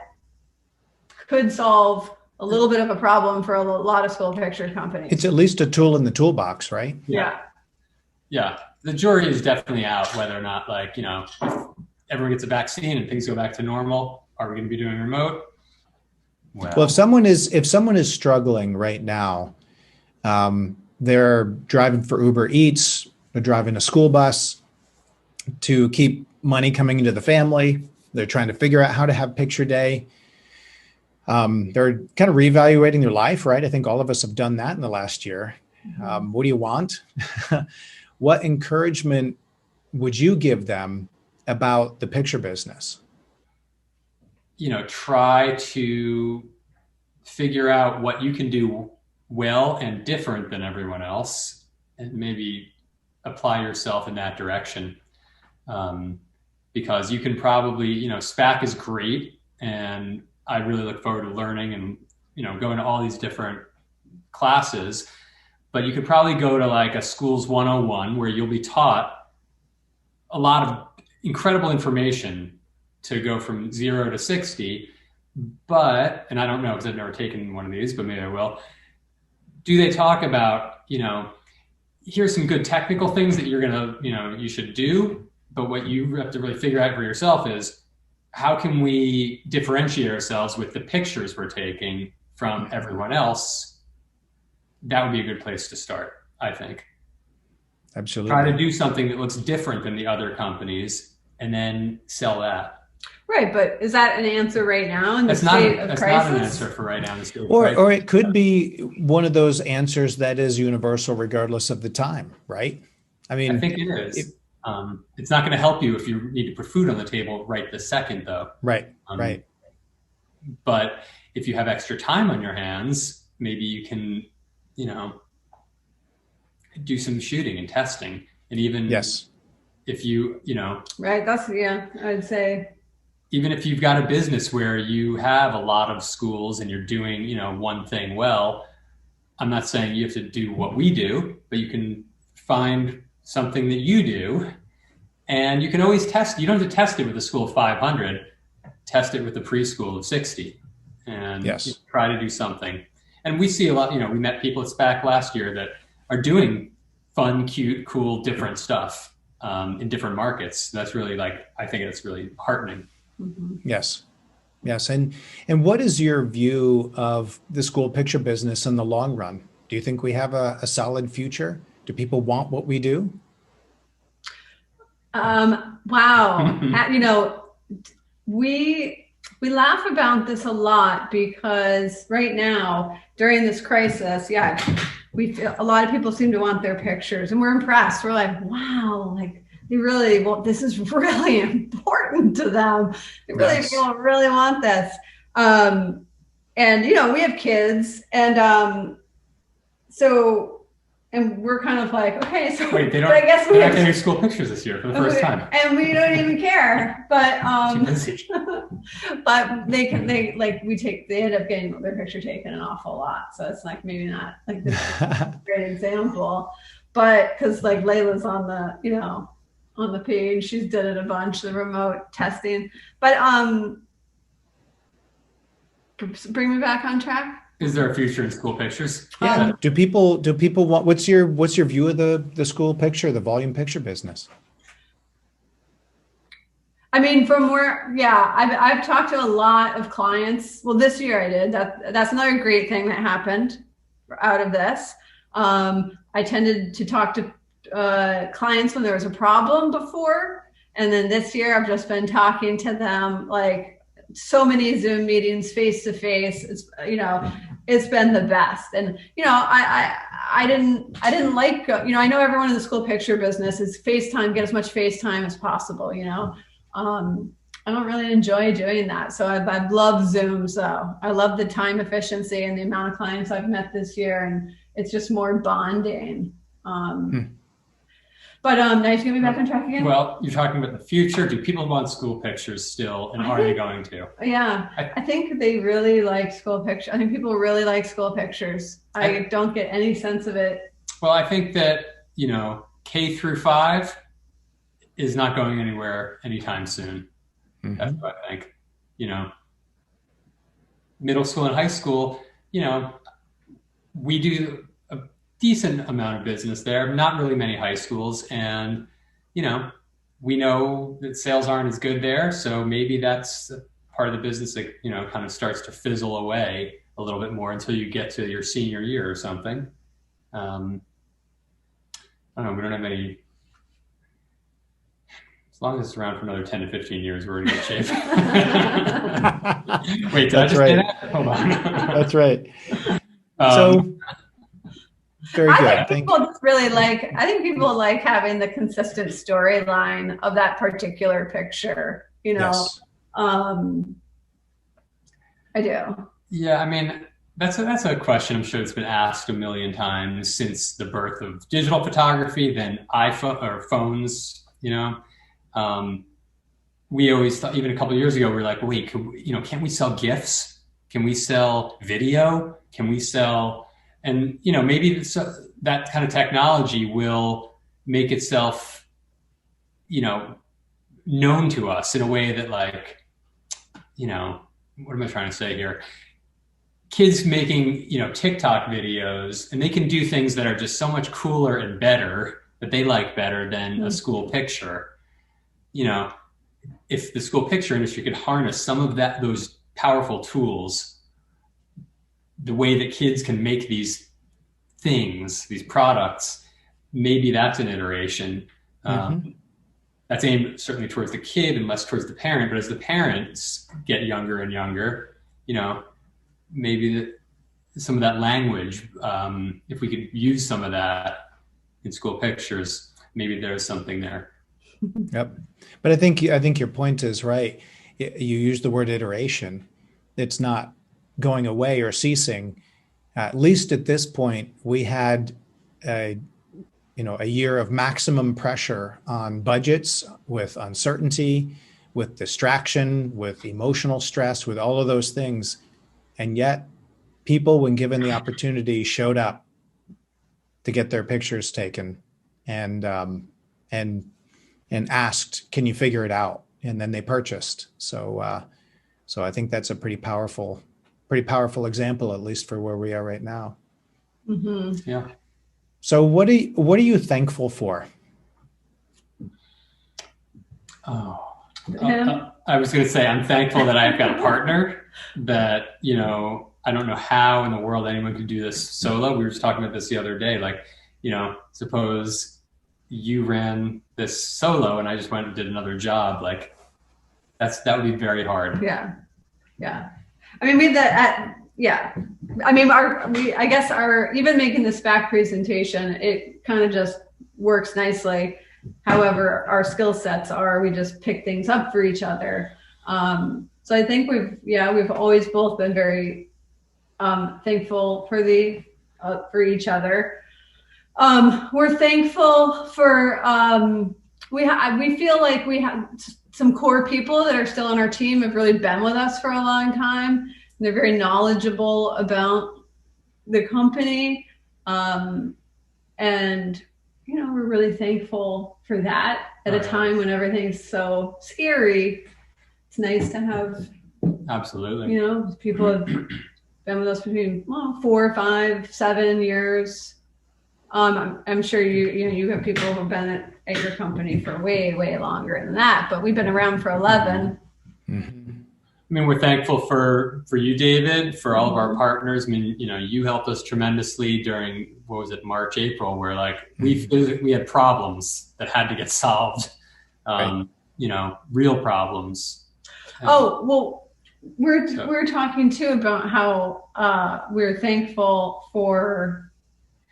could solve a little bit of a problem for a lot of school picture companies. It's at least a tool in the toolbox, right? Yeah. The jury is definitely out whether or not, like, if everyone gets a vaccine and things go back to normal, are we going to be doing remote? Well, if someone is struggling right now, they're driving for Uber Eats, they're driving a school bus to keep money coming into the family. They're trying to figure out how to have picture day. They're kind of reevaluating their life, right? I think all of us have done that in the last year. What do you want? What encouragement would you give them about the picture business? Try to figure out what you can do well and different than everyone else, and maybe apply yourself in that direction. Because you can probably, SPAC is great, and I really look forward to learning and, going to all these different classes, but you could probably go to like a Schools 101 where you'll be taught a lot of incredible information to go from 0 to 60. But, and I don't know because I've never taken one of these, but maybe I will. Do they talk about, here's some good technical things that you're going to, you should do, but what you have to really figure out for yourself is, how can we differentiate ourselves with the pictures we're taking from everyone else? That would be a good place to start, I think. Absolutely. Try to do something that looks different than the other companies and then sell that. Right, but is that an answer right now in the state of crisis? That's not an answer for right now in the state of crisis. Or it could be one of those answers that is universal regardless of the time, right? I mean, I think it is. It's not going to help you if you need to put food on the table right this second, though. Right, right. But if you have extra time on your hands, maybe you can, do some shooting and testing, and even if you, right. I'd say. Even if you've got a business where you have a lot of schools and you're doing, one thing well, I'm not saying you have to do what we do, but you can find something that you do, and you can always test. You don't have to test it with a school of 500, test it with a preschool of 60, and try to do something. And we see a lot, we met people at SPAC last year that are doing fun, cute, cool, different stuff in different markets. That's really I think it's really heartening. Mm-hmm. Yes. And what is your view of the school picture business in the long run? Do you think we have a solid future? Do people want what we do? Wow. We laugh about this a lot because right now during this crisis, we feel a lot of people seem to want their pictures, and we're impressed. We're like, wow, they really this is really important to them. They really really want this. And we have kids, and and we're kind of like, okay, so wait, they're not getting school pictures this year for the first time, and we don't even care. But but they end up getting their picture taken an awful lot. So it's maybe not this is a great example, but because Layla's on the on the page, she's done it a bunch, the remote testing. But bring me back on track. Is there a future in school pictures? Yeah. Do people want, what's your view of the school picture, the volume picture business? I mean, from where, I've talked to a lot of clients. Well, this year I did. That's another great thing that happened out of this. I tended to talk to clients when there was a problem before, and then this year I've just been talking to them so many Zoom meetings, face to face. It's been the best. And I didn't like I know everyone in the school picture business is FaceTime, get as much FaceTime as possible. I don't really enjoy doing that. So I love Zooms though. I love the time efficiency and the amount of clients I've met this year, and it's just more bonding. But nice to get me back on track again. Well, you're talking about the future. Do people want school pictures still, and are they going to? Yeah, I think they really like school pictures. I think people really like school pictures. I don't get any sense of it. Well, I think that, K through 5 is not going anywhere anytime soon. Mm-hmm. That's what I think. Middle school and high school, we do a decent amount of business there, not really many high schools. And, we know that sales aren't as good there. So maybe that's part of the business that, kind of starts to fizzle away a little bit more until you get to your senior year or something. I don't know. We don't have any. As long as it's around for another 10 to 15 years, we're in good shape. Wait, did I just say that? Hold on. That's right. So, very good. I think people just really like, I think people like having the consistent storyline of that particular picture, Yes. I do. Yeah, I mean, that's a question I'm sure that's been asked a million times since the birth of digital photography, then iPhone or phones, we always thought, even a couple of years ago, we were like, wait, can't we sell GIFs? Can we sell video? Can we sell, and maybe that kind of technology will make itself, known to us in a way that, like, what am I trying to say here? Kids making, TikTok videos, and they can do things that are just so much cooler and better, that they like better than a school picture. If the school picture industry could harness some of those powerful tools, the way that kids can make these things, these products, maybe that's an iteration. That's aimed certainly towards the kid and less towards the parent. But as the parents get younger and younger, maybe some of that language, if we could use some of that in school pictures, maybe there's something there. Yep. But I think your point is right. You use the word iteration. It's not going away or ceasing. At least at this point, we had a year of maximum pressure on budgets, with uncertainty, with distraction, with emotional stress, with all of those things. And yet people, when given the opportunity, showed up to get their pictures taken and asked, can you figure it out? And then they purchased. So I think that's a pretty powerful example, at least for where we are right now. Mm-hmm. Yeah. So what are you thankful for? I was going to say, I'm thankful that I've got a partner that, I don't know how in the world anyone could do this solo. We were just talking about this the other day. Like, suppose you ran this solo and I just went and did another job. Like, that would be very hard. Yeah. Yeah. I mean, I guess even making this back presentation, it kind of just works nicely. However, our skill sets we just pick things up for each other. So I think we've always both been very thankful for each other. We're thankful for, we feel like we have some core people that are still on our team, have really been with us for a long time. They're very knowledgeable about the company. And, we're really thankful for that at a time when everything's so scary. It's nice to have, absolutely, people have been with us between 4, 5, 7 years. I'm sure you have people who've been at your company for way, way longer than that, but we've been around for 11. Mm-hmm. I mean, we're thankful for you, David, for all of our partners. I mean, you helped us tremendously during, March, April, where we had problems that had to get solved, real problems. We're talking too about how we're thankful for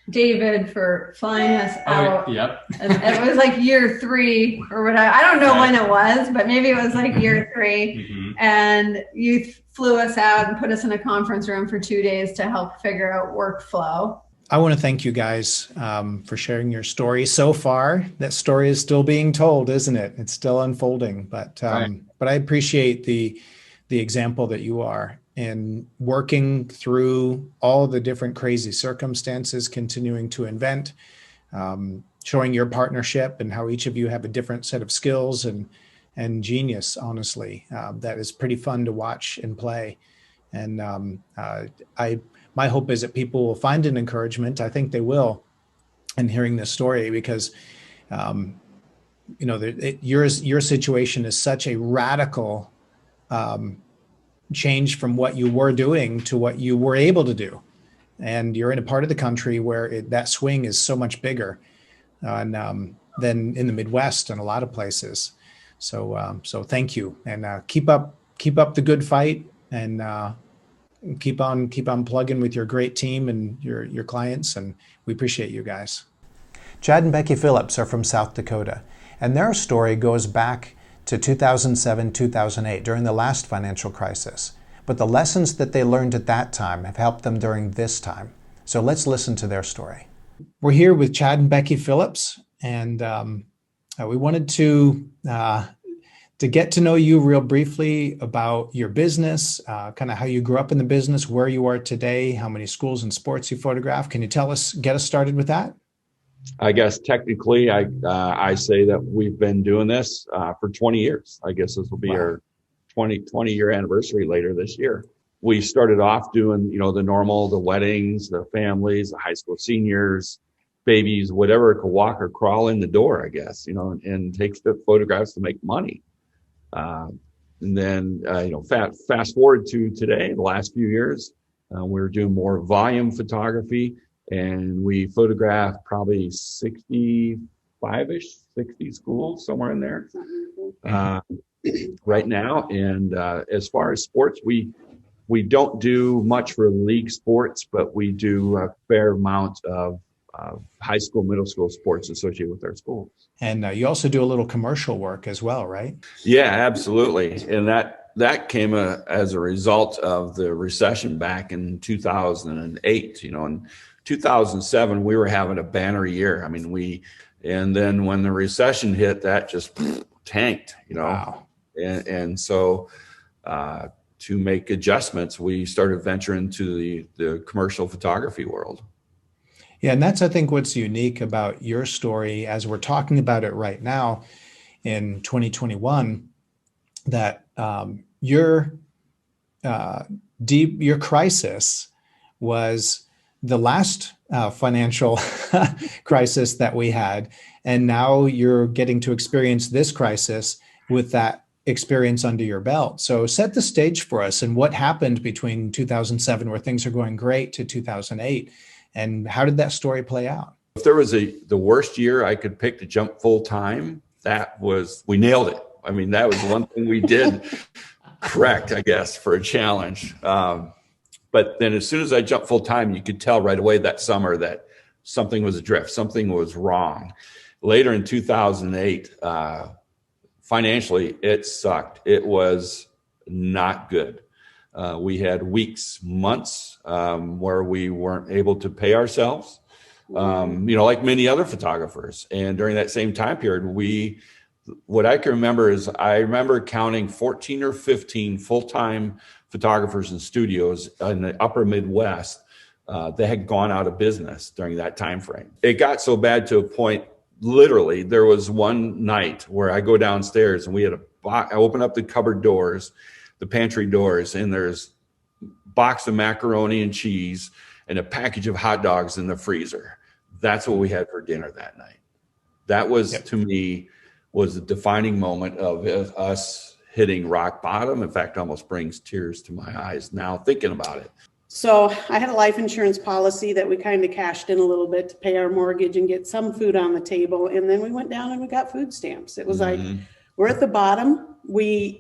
David for flying us out. Yep. It was like year 3 or whatever. I don't know when it was, but maybe it was like year 3. Mm-hmm. And you flew us out and put us in a conference room for 2 days to help figure out workflow. I want to thank you guys for sharing your story so far. That story is still being told, isn't it? It's still unfolding, but I appreciate the example that you are in working through all the different crazy circumstances, continuing to invent, showing your partnership and how each of you have a different set of skills and genius, honestly. That is pretty fun to watch and play. And my hope is that people will find an encouragement. I think they will in hearing this story, because your situation is such a radical change from what you were doing to what you were able to do. And you're in a part of the country where that swing is so much bigger than in the Midwest and a lot of places. So thank you, and keep up the good fight, and keep on plugging with your great team and your clients. And we appreciate you guys. Chad and Becky Phillips are from South Dakota, and their story goes back to 2007, 2008, during the last financial crisis. But the lessons that they learned at that time have helped them during this time. So let's listen to their story. We're here with Chad and Becky Phillips, and we wanted to get to know you real briefly about your business, kind of how you grew up in the business, where you are today, how many schools and sports you photograph. Can you get us started with that? I guess technically, I say that we've been doing this for 20 years. I guess this will be our 20-year anniversary later this year. We started off doing, the normal, the weddings, the families, the high school seniors, babies, whatever could walk or crawl in the door, I guess, and take photographs to make money. And then, fast forward to today, the last few years, we're doing more volume photography. And we photographed probably 65-ish, 60 schools, somewhere in there right now. And as far as sports, we don't do much for league sports, but we do a fair amount of high school, middle school sports associated with our schools. And you also do a little commercial work as well, right? Yeah, absolutely. And that came as a result of the recession back in 2008, and 2007, we were having a banner year. I mean, and then when the recession hit, that just tanked, Wow. And so to make adjustments, we started venturing into the commercial photography world. Yeah, and that's, I think, what's unique about your story as we're talking about it right now in 2021, that your crisis was the last financial crisis that we had. And now you're getting to experience this crisis with that experience under your belt. So set the stage for us, and what happened between 2007, where things are going great, to 2008, and how did that story play out? If there was the worst year I could pick to jump full time, we nailed it. I mean, that was one thing we did correct, I guess, for a challenge. But then as soon as I jumped full time, you could tell right away that summer that something was adrift, something was wrong. Later in 2008, financially, it sucked. It was not good. We had weeks, months where we weren't able to pay ourselves, like many other photographers. And during that same time period, what I can remember is I remember counting 14 or 15 full-time photographers and studios in the upper Midwest that had gone out of business during that time frame. It got so bad to a point, literally, there was one night where I go downstairs and I open up the cupboard doors, the pantry doors, and there's a box of macaroni and cheese and a package of hot dogs in the freezer. That's what we had for dinner that night. That was, to me, was the defining moment of us hitting rock bottom. In fact, almost brings tears to my eyes now thinking about it. So I had a life insurance policy that we kind of cashed in a little bit to pay our mortgage and get some food on the table. And then we went down and we got food stamps. It was like, we're at the bottom. We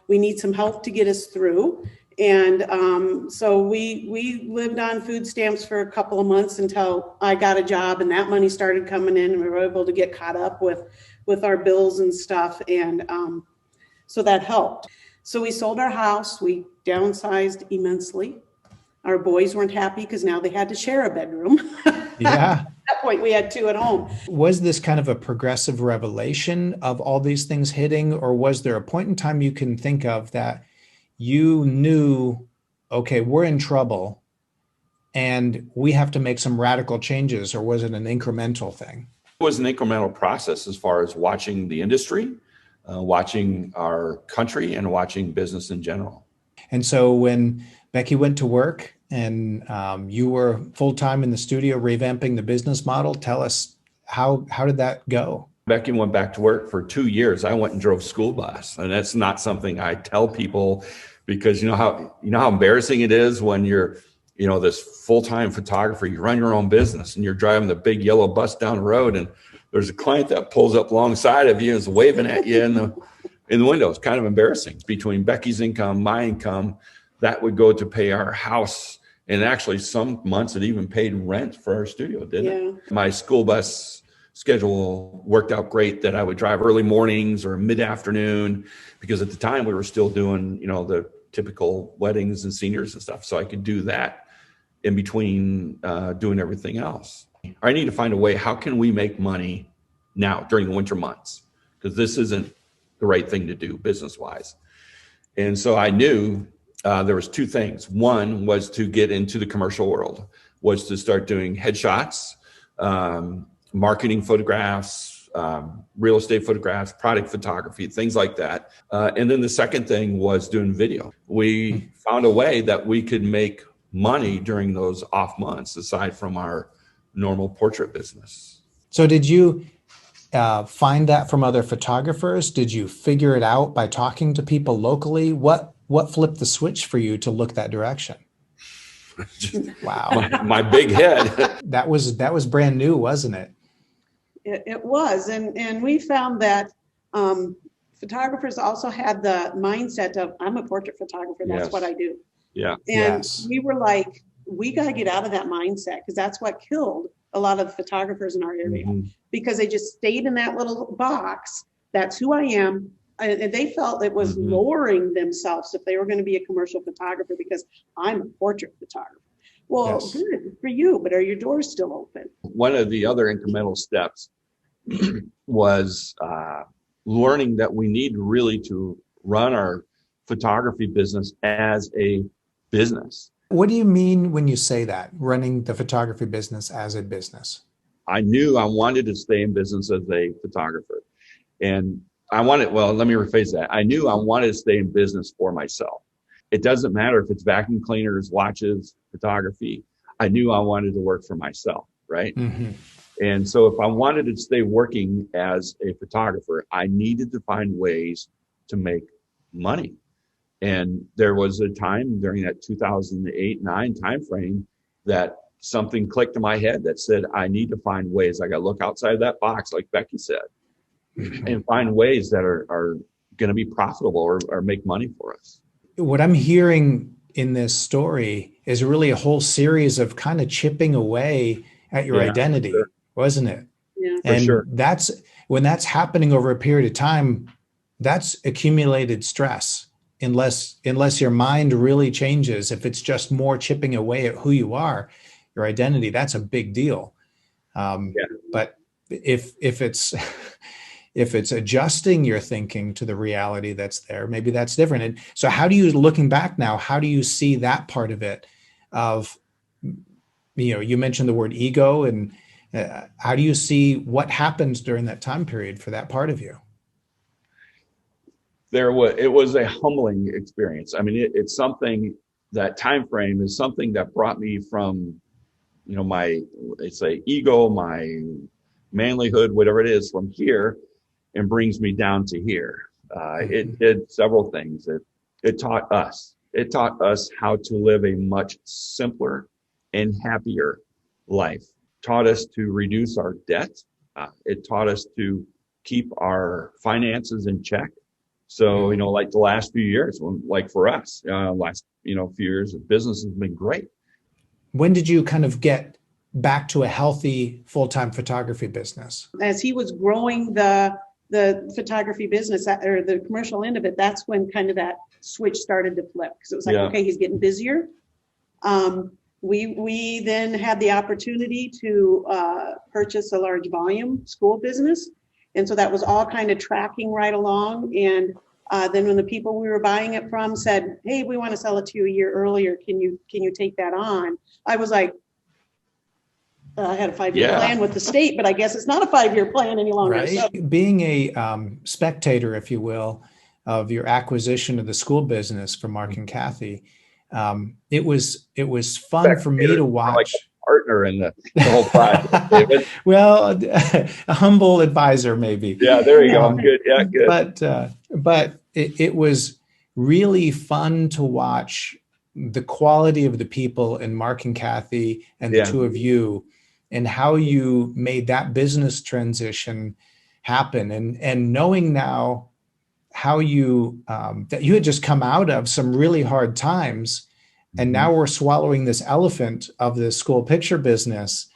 need some help to get us through. And so we lived on food stamps for a couple of months until I got a job, and that money started coming in, and we were able to get caught up with our bills and stuff. And so that helped. So we sold our house. We downsized immensely. Our boys weren't happy because now they had to share a bedroom. Yeah. At that point, we had 2 at home. Was this kind of a progressive revelation of all these things hitting, or was there a point in time you can think of that you knew, okay, we're in trouble and we have to make some radical changes, or was it an incremental thing? It was an incremental process as far as watching the industry, watching our country, and watching business in general. And so when Becky went to work and you were full-time in the studio revamping the business model, tell us how did that go? Becky went back to work for 2 years. I went and drove school bus, and that's not something I tell people, because you know how embarrassing it is when you're this full-time photographer. You run your own business and you're driving the big yellow bus down the road, and there's a client that pulls up alongside of you and is waving at you in the window. It's kind of embarrassing. Between Becky's income, my income, that would go to pay our house. And actually some months it even paid rent for our studio, didn't it? My school bus schedule worked out great, that I would drive early mornings or mid-afternoon, because at the time we were still doing, the typical weddings and seniors and stuff. So I could do that in between doing everything else. I need to find a way, how can we make money now during the winter months? Because this isn't the right thing to do business-wise. And so I knew there was 2 things. One was to get into the commercial world, was to start doing headshots, marketing photographs, real estate photographs, product photography, things like that. And then the second thing was doing video. We found a way that we could make money during those off months, aside from our normal portrait business. So did you find that from other photographers? Did you figure it out by talking to people locally? What flipped the switch for you to look that direction? Wow. My big head. That was brand new, wasn't it? It was. And we found that photographers also had the mindset of, I'm a portrait photographer. That's what I do. Yeah. And we were like, we got to get out of that mindset, because that's what killed a lot of the photographers in our area, because they just stayed in that little box. That's who I am. And they felt it was lowering themselves if they were going to be a commercial photographer, because I'm a portrait photographer. Well, good for you, but are your doors still open? One of the other incremental steps was learning that we need really to run our photography business as a business. What do you mean when you say that, running the photography business as a business? I knew I wanted to stay in business as a photographer. And let me rephrase that. I knew I wanted to stay in business for myself. It doesn't matter if it's vacuum cleaners, watches, photography. I knew I wanted to work for myself, right? Mm-hmm. And so if I wanted to stay working as a photographer, I needed to find ways to make money. And there was a time during that 2008-9 timeframe that something clicked in my head that said, I need to find ways. I got to look outside of that box, like Becky said, and find ways that are going to be profitable or make money for us. What I'm hearing in this story is really a whole series of kind of chipping away at your identity, wasn't it? Yeah, and for sure. That's when that's happening over a period of time, that's accumulated stress. Unless your mind really changes, if it's just more chipping away at who you are, your identity, that's a big deal. But if it's adjusting your thinking to the reality that's there, maybe that's different. And so how do you, looking back now, how do you see that part of it of, you mentioned the word ego, and how do you see what happens during that time period for that part of you? It was a humbling experience. I mean, it's something, that time frame is something that brought me from, my ego, my manlyhood, whatever it is, from here, and brings me down to here. It did several things. It taught us how to live a much simpler and happier life. Taught us to reduce our debt. It taught us to keep our finances in check. So, like the last few years, like for us, last, few years of business has been great. When did you kind of get back to a healthy full-time photography business? As he was growing the photography business or the commercial end of it, that's when kind of that switch started to flip, because it was like, okay, he's getting busier. We then had the opportunity to purchase a large volume school business. And so that was all kind of tracking right along. And then when the people we were buying it from said, hey, we want to sell it to you a year earlier, can you take that on? I was like, I had a 5-year plan with the state, but I guess it's not a 5-year plan any longer. Right. So. Being a spectator, if you will, of your acquisition of the school business for Mark and Kathy, it was fun for me to watch. Like a partner in the whole project. Well, a humble advisor, maybe. Yeah, there you go. I'm good. Yeah, good. But it was really fun to watch the quality of the people in Mark and Kathy and the two of you, and how you made that business transition happen, and knowing now how you that you had just come out of some really hard times, and now we're swallowing this elephant of the school picture business.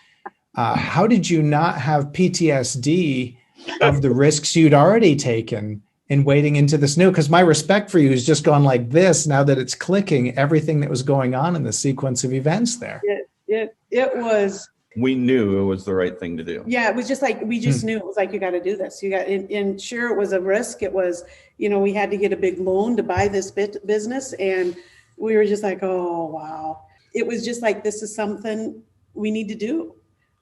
How did you not have PTSD of the risks you'd already taken in wading into this new? Because my respect for you has just gone like this now that it's clicking, everything that was going on in the sequence of events there. It was. We knew it was the right thing to do. Yeah, it was just like, we just knew it was like, you got to do this. And sure, it was a risk. It was, we had to get a big loan to buy this business. And we were just like, oh, wow. It was just like, this is something we need to do.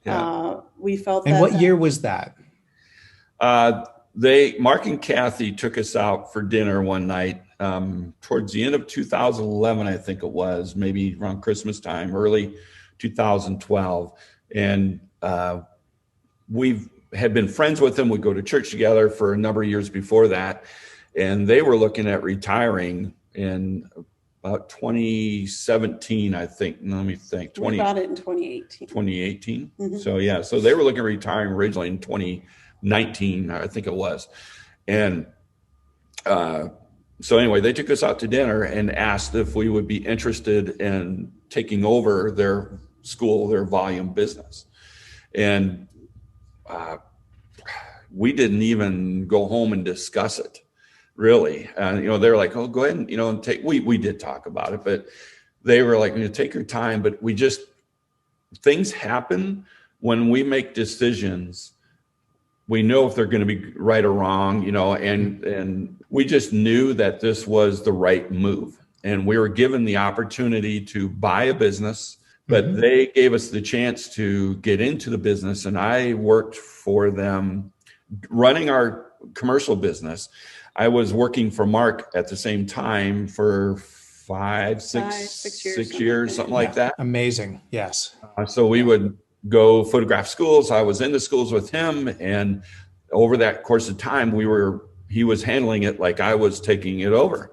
Yeah. We felt and that. And what year was that? Mark and Kathy took us out for dinner one night towards the end of 2011, I think it was, maybe around Christmas time, early 2012. And we had been friends with them. We'd go to church together for a number of years before that. And they were looking at retiring in about 2017, I think. Let me think. We bought it in 2018. 2018. Mm-hmm. So they were looking at retiring originally in 2019, I think it was. And so anyway, they took us out to dinner and asked if we would be interested in taking over their school, their volume business. And we didn't even go home and discuss it, really. They were like, oh, go ahead and, take, we did talk about it, but they were like, take your time. But things happen when we make decisions. We know if they're going to be right or wrong, and we just knew that this was the right move. And we were given the opportunity to buy a business, but they gave us the chance to get into the business. And I worked for them running our commercial business. I was working for Mark at the same time for 6 years, something like that. Amazing. Yes. So we would go photograph schools. I was in the schools with him. And over that course of time, he was handling it like I was taking it over.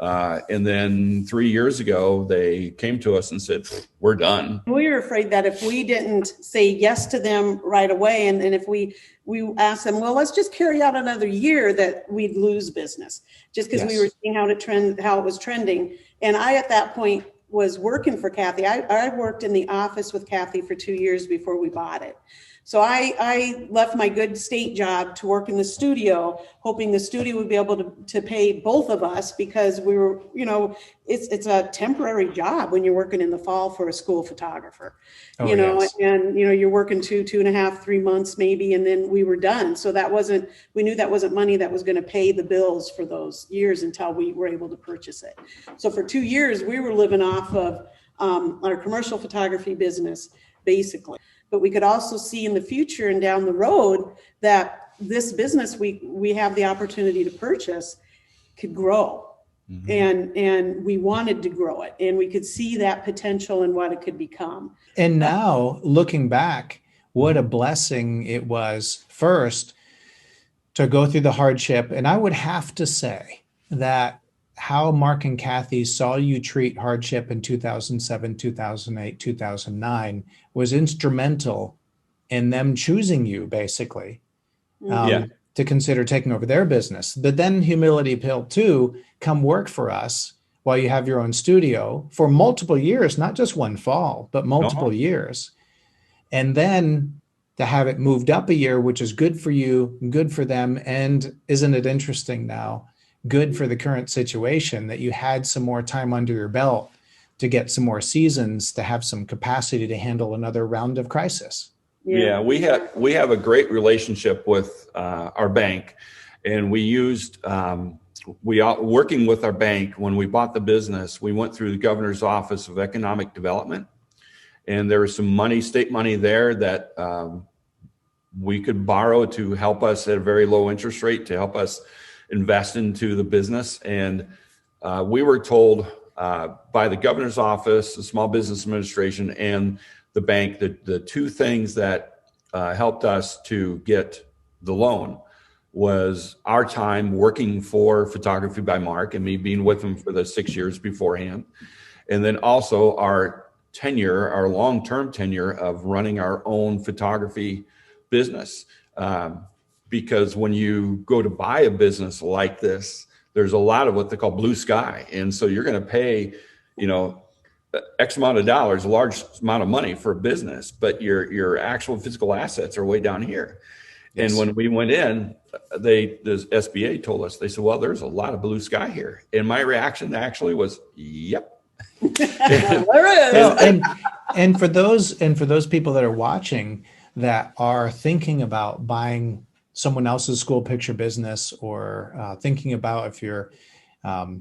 And then 3 years ago, they came to us and said, we're done. We were afraid that if we didn't say yes to them right away, and if we asked them, well, let's just carry out another year, that we'd lose business just because we were seeing how it was trending. And I, at that point, was working for Kathy. I worked in the office with Kathy for 2 years before we bought it. So I left my good state job to work in the studio, hoping the studio would be able to pay both of us, because we were, it's a temporary job when you're working in the fall for a school photographer, and, you're working 2.5, 3 months maybe, and then we were done. So we knew that wasn't money that was going to pay the bills for those years until we were able to purchase it. So for 2 years, we were living off of our commercial photography business, basically. But we could also see in the future and down the road that this business we have the opportunity to purchase could grow. And we wanted to grow it, and we could see that potential and what it could become. And now looking back, what a blessing it was, first, to go through the hardship. And I would have to say that how Mark and Kathy saw you treat hardship in 2007, 2008, 2009 was instrumental in them choosing you, basically, to to consider taking over their business. But then humility pill 2, come work for us while you have your own studio for multiple years, not just one fall, but multiple years. And then to have it moved up a year, which is good for you, good for them. And isn't it interesting now, good for the current situation that you had some more time under your belt to get some more seasons, to have some capacity to handle another round of crisis. Yeah, we have a great relationship with our bank, and we used working with our bank when we bought the business. We went through the Governor's Office of Economic Development, and there was some money, state money there that we could borrow to help us at a very low interest rate to help us invest into the business. And we were told by the Governor's Office, the Small Business Administration, and the bank, the two things that helped us to get the loan was our time working for Photography by Mark and me being with him for the 6 years beforehand. And then also our tenure, our long-term tenure of running our own photography business. Because when you go to buy a business like this, there's a lot of what they call blue sky. And so you're going to pay, X amount of dollars, a large amount of money for a business, but your actual physical assets are way down here. Yes. And when we went in, the SBA told us, they said, well, there's a lot of blue sky here. And my reaction actually was, yep. And for those people that are watching that are thinking about buying someone else's school picture business, or thinking about if you're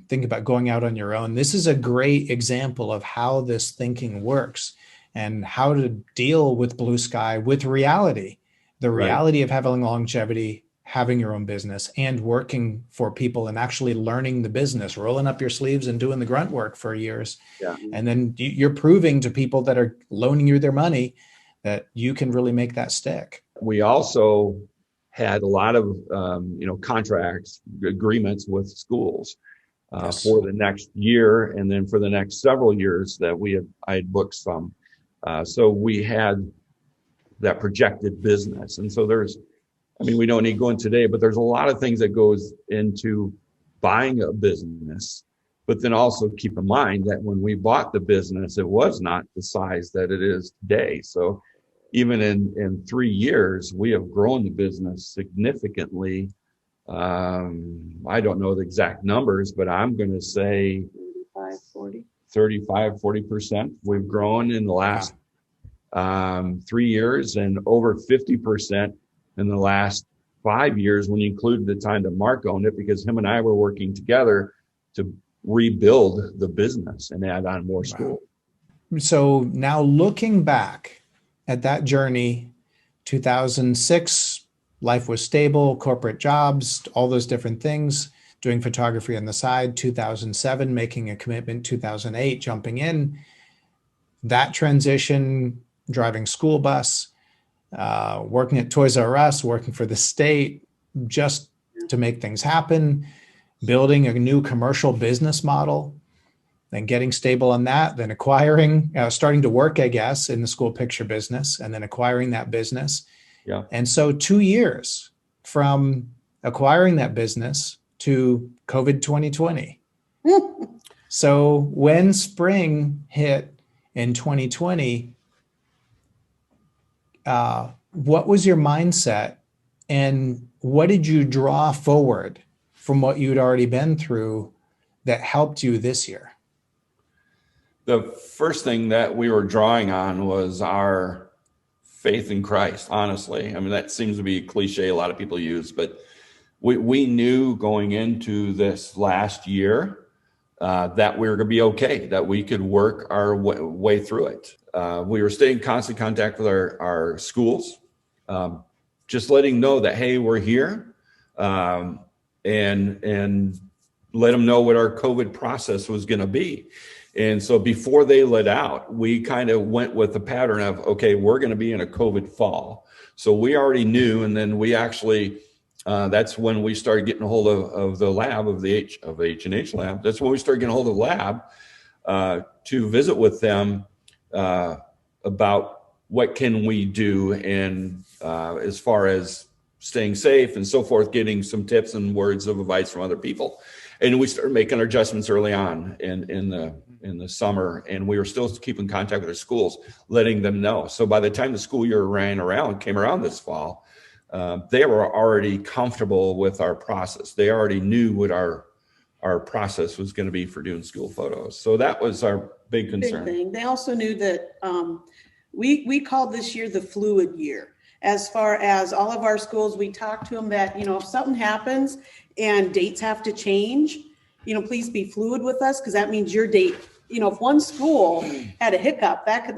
thinking about going out on your own, this is a great example of how this thinking works and how to deal with blue sky, with reality, the reality of having longevity, having your own business, and working for people and actually learning the business, rolling up your sleeves and doing the grunt work for years. Yeah. And then you're proving to people that are loaning you their money that you can really make that stick. We also had a lot of, contracts, agreements with schools for the next year. And then for the next several years that I had booked some. So we had that projected business. And so we don't need to go in today, but there's a lot of things that goes into buying a business. But then also keep in mind that when we bought the business, it was not the size that it is today. So even in 3 years, we have grown the business significantly. I don't know the exact numbers, but I'm going to say 35-40% we've grown in the last 3 years, and over 50% in the last 5 years when you include the time that Mark owned it, because him and I were working together to rebuild the business and add on more schools. So now looking back at that journey, 2006, life was stable, corporate jobs, all those different things, doing photography on the side. 2007, making a commitment. 2008, jumping in. That transition, driving school bus, working at Toys R Us, working for the state, just to make things happen, building a new commercial business model, then getting stable on that, then acquiring, starting to work, I guess, in the school picture business, and then acquiring that business. Yeah. And so 2 years from acquiring that business to COVID 2020. So when spring hit in 2020, what was your mindset, and what did you draw forward from what you'd already been through that helped you this year? The first thing that we were drawing on was our faith in Christ, honestly. That seems to be a cliche a lot of people use, but we knew going into this last year that we were going to be okay, that we could work our way through it. We were staying in constant contact with our schools, just letting know that, hey, we're here, and let them know what our COVID process was going to be. And so before they let out, we kind of went with the pattern of, okay, we're going to be in a COVID fall. So we already knew, and then we actually, that's when we started getting a hold of the lab of H&H Lab. That's when we started getting a hold of the lab to visit with them about what can we do, and as far as staying safe and so forth, getting some tips and words of advice from other people. And we started making our adjustments early on in the summer, and we were still keeping contact with our schools, letting them know. So by the time the school year came around this fall, they were already comfortable with our process. They already knew what our process was going to be for doing school photos. So that was our big concern. Big thing. They also knew that we called this year the fluid year. As far as all of our schools, we talked to them that, if something happens and dates have to change, please be fluid with us, because that means your date, if one school had a hiccup, that could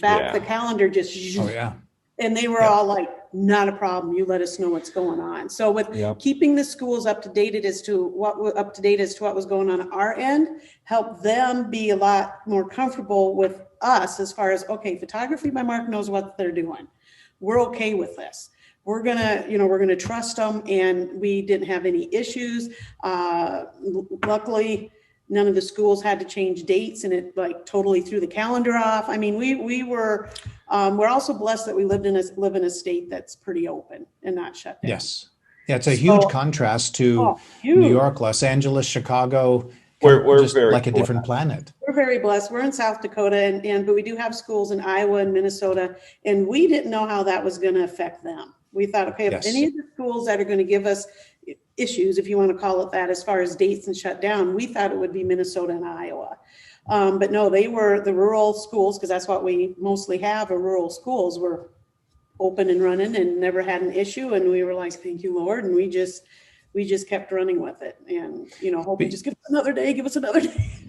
back the calendar just. Oh, yeah. And they were all like, not a problem. You let us know what's going on. So with keeping the schools up to date as to what was going on our end, helped them be a lot more comfortable with us as far as, okay, photography by Mark knows what they're doing. We're okay with this. We're gonna trust them, and we didn't have any issues. Luckily, none of the schools had to change dates, and it totally threw the calendar off. I mean, we're also blessed that we live in a state that's pretty open and not shut down. Yes. Yeah, it's a huge contrast to New York, Los Angeles, Chicago. We're just very like a different planet. We're very blessed. We're in South Dakota, but we do have schools in Iowa and Minnesota, and we didn't know how that was going to affect them. We thought, okay, if any of the schools that are going to give us issues, if you want to call it that, as far as dates and shut down, we thought it would be Minnesota and Iowa. But no, they were the rural schools, because that's what we mostly have. Rural schools were open and running and never had an issue. And we were like, thank you, Lord. And we just kept running with it, and hoping just give us another day.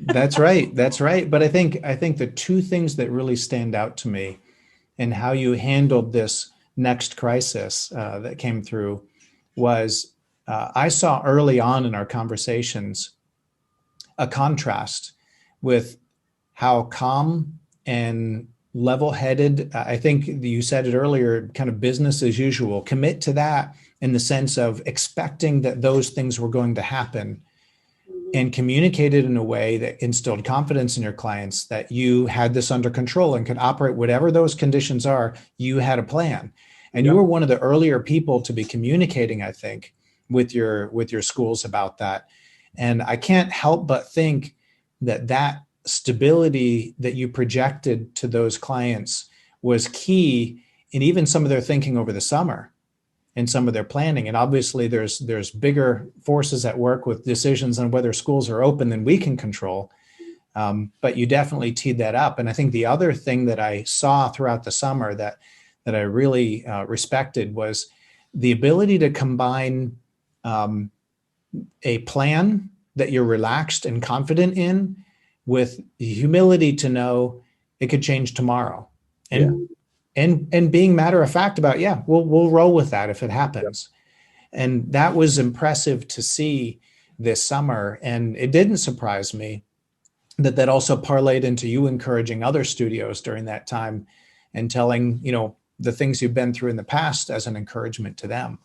That's right. But I think the two things that really stand out to me and how you handled this next crisis that came through was I saw early on in our conversations a contrast with how calm and level-headed, I think you said it earlier, kind of business as usual, commit to that in the sense of expecting that those things were going to happen, and communicate it in a way that instilled confidence in your clients that you had this under control and could operate whatever those conditions are. You had a plan, and you were one of the earlier people to be communicating, I think, with your schools about that. And I can't help but think that stability that you projected to those clients was key in even some of their thinking over the summer and some of their planning. And obviously there's bigger forces at work with decisions on whether schools are open than we can control. But you definitely teed that up. And I think the other thing that I saw throughout the summer that I really respected was the ability to combine a plan that you're relaxed and confident in with the humility to know it could change tomorrow. And being matter of fact about, we'll roll with that if it happens. And that was impressive to see this summer. And it didn't surprise me that also parlayed into you encouraging other studios during that time and telling, the things you've been through in the past as an encouragement to them.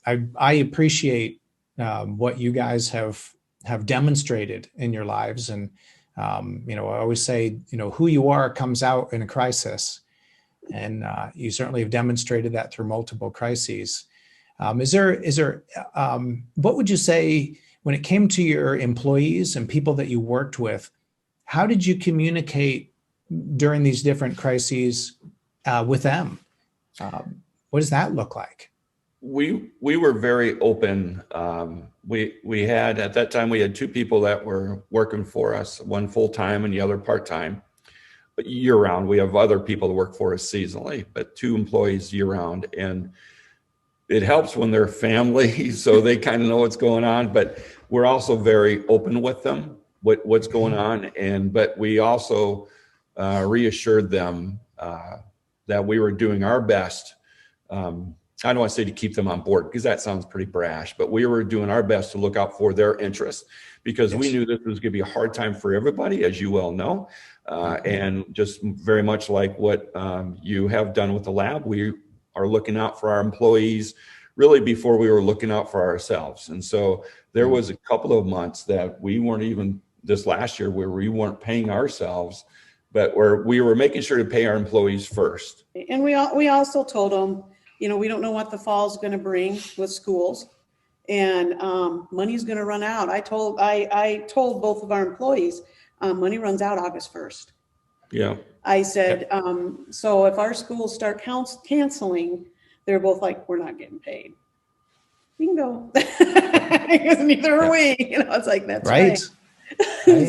I appreciate what you guys have demonstrated in your lives. And, I always say, who you are comes out in a crisis. And you certainly have demonstrated that through multiple crises. Is there what would you say when it came to your employees and people that you worked with, how did you communicate during these different crises with them? What does that look like? We were very open. We had, at that time, we had two people that were working for us, one full-time and the other part-time, but year-round. We have other people that work for us seasonally, but two employees year-round. And it helps when they're family, so they kind of know what's going on, but we're also very open with them, what's going on. But we also reassured them that we were doing our best. I don't want to say to keep them on board, because that sounds pretty brash, but we were doing our best to look out for their interests, because we knew this was going to be a hard time for everybody, as you well know. And just very much like what you have done with the lab, we are looking out for our employees really before we were looking out for ourselves. And so there was a couple of months that we weren't even, this last year, where we weren't paying ourselves, but where we were making sure to pay our employees first. And we also told them, we don't know what the fall's going to bring with schools, and money's going to run out. I told both of our employees, money runs out August 1st. Yeah. I said, so if our schools start canceling, they're both like, we're not getting paid. You can go. Because neither are we. It's like, that's right.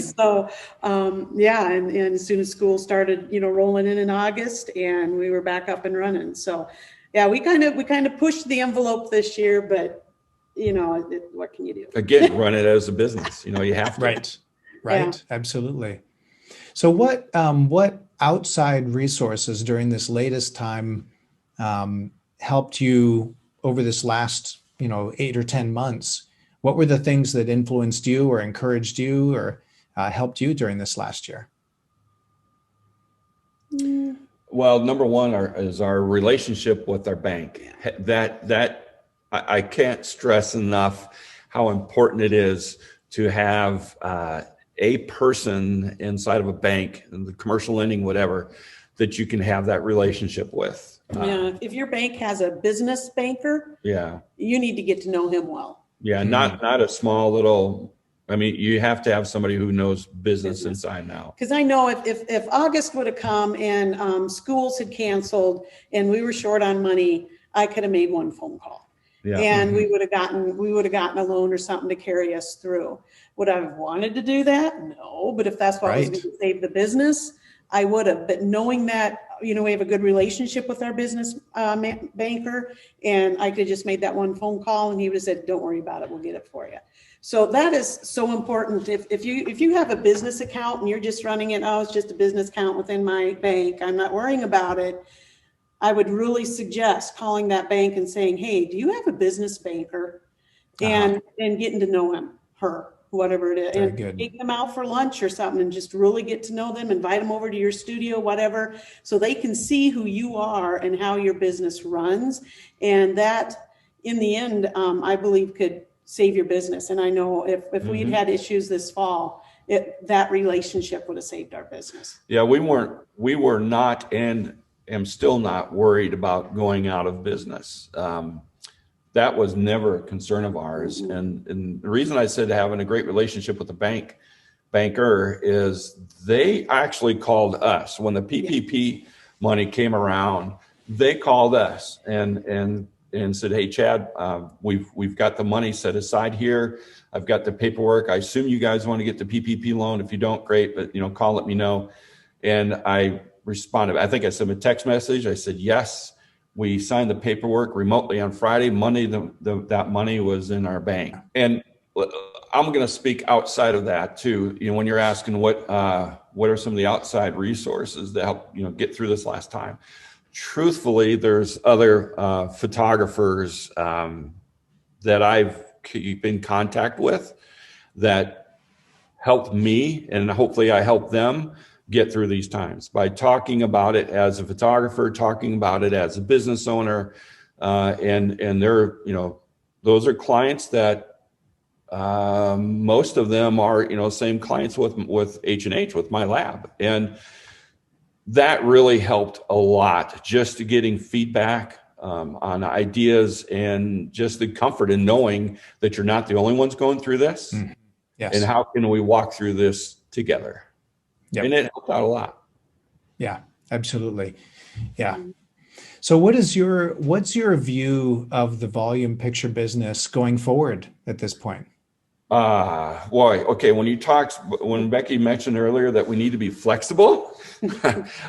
So, and as soon as school started, rolling in August, and we were back up and running. So, yeah, we kind of pushed the envelope this year, but what can you do? Again, run it as a business. You have to. Right. Yeah. Absolutely. So what outside resources during this latest time helped you over this last 8 or 10 months? What were the things that influenced you or encouraged you or helped you during this last year? Well, number one is our relationship with our bank. That I can't stress enough how important it is to have a person inside of a bank, the commercial lending, whatever, that you can have that relationship with. If your bank has a business banker, you need to get to know him well. Not a small little. You have to have somebody who knows business inside now. Because I know if August would have come and schools had canceled and we were short on money, I could have made one phone call. And we would have gotten a loan or something to carry us through. Would I have wanted to do that? No. But if that's what was going to save the business, I would have. But knowing that, we have a good relationship with our business banker, and I could have just made that one phone call and he would have said, don't worry about it, we'll get it for you. So that is so important. If you have a business account and you're just running it, it's just a business account within my bank, I'm not worrying about it, I would really suggest calling that bank and saying, hey, do you have a business banker? And getting to know him, her, whatever it is. And take them out for lunch or something and just really get to know them, invite them over to your studio, whatever, so they can see who you are and how your business runs. And that, in the end, I believe could save your business. And I know if we'd had issues this fall, that relationship would have saved our business. Yeah, we were not and am still not worried about going out of business. That was never a concern of ours. And the reason I said having a great relationship with the banker is they actually called us when the PPP money came around. They called us and said, hey, Chad, we've got the money set aside here. I've got the paperwork. I assume you guys want to get the PPP loan. If you don't, great, but call, let me know. And I responded. I think I sent a text message. I said, yes. We signed the paperwork remotely on Friday. Monday, that money was in our bank. And I'm going to speak outside of that too. When you're asking what are some of the outside resources that help get through this last time. Truthfully, there's other photographers that I've keep in contact with that helped me, and hopefully I help them get through these times by talking about it as a photographer, talking about it as a business owner, and they're those are clients that most of them are same clients with H&H, with my lab, and that really helped a lot, just getting feedback on ideas and just the comfort in knowing that you're not the only ones going through this. Yes. And how can we walk through this together? Yep. And it helped out a lot. Yeah, absolutely. Yeah. So what's your view of the volume picture business going forward at this point? Okay. When Becky mentioned earlier that we need to be flexible,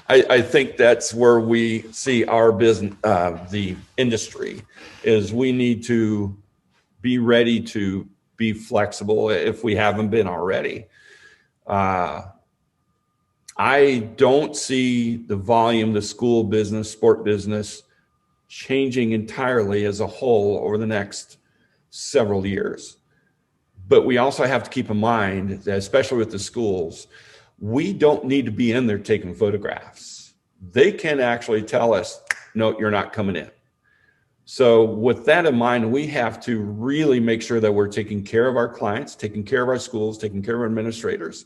I think that's where we see our business, the industry, is we need to be ready to be flexible if we haven't been already. I don't see the volume, the school business, sport business changing entirely as a whole over the next several years. But we also have to keep in mind that, especially with the schools, we don't need to be in there taking photographs. They can actually tell us, no, you're not coming in. So with that in mind, we have to really make sure that we're taking care of our clients, taking care of our schools, taking care of our administrators,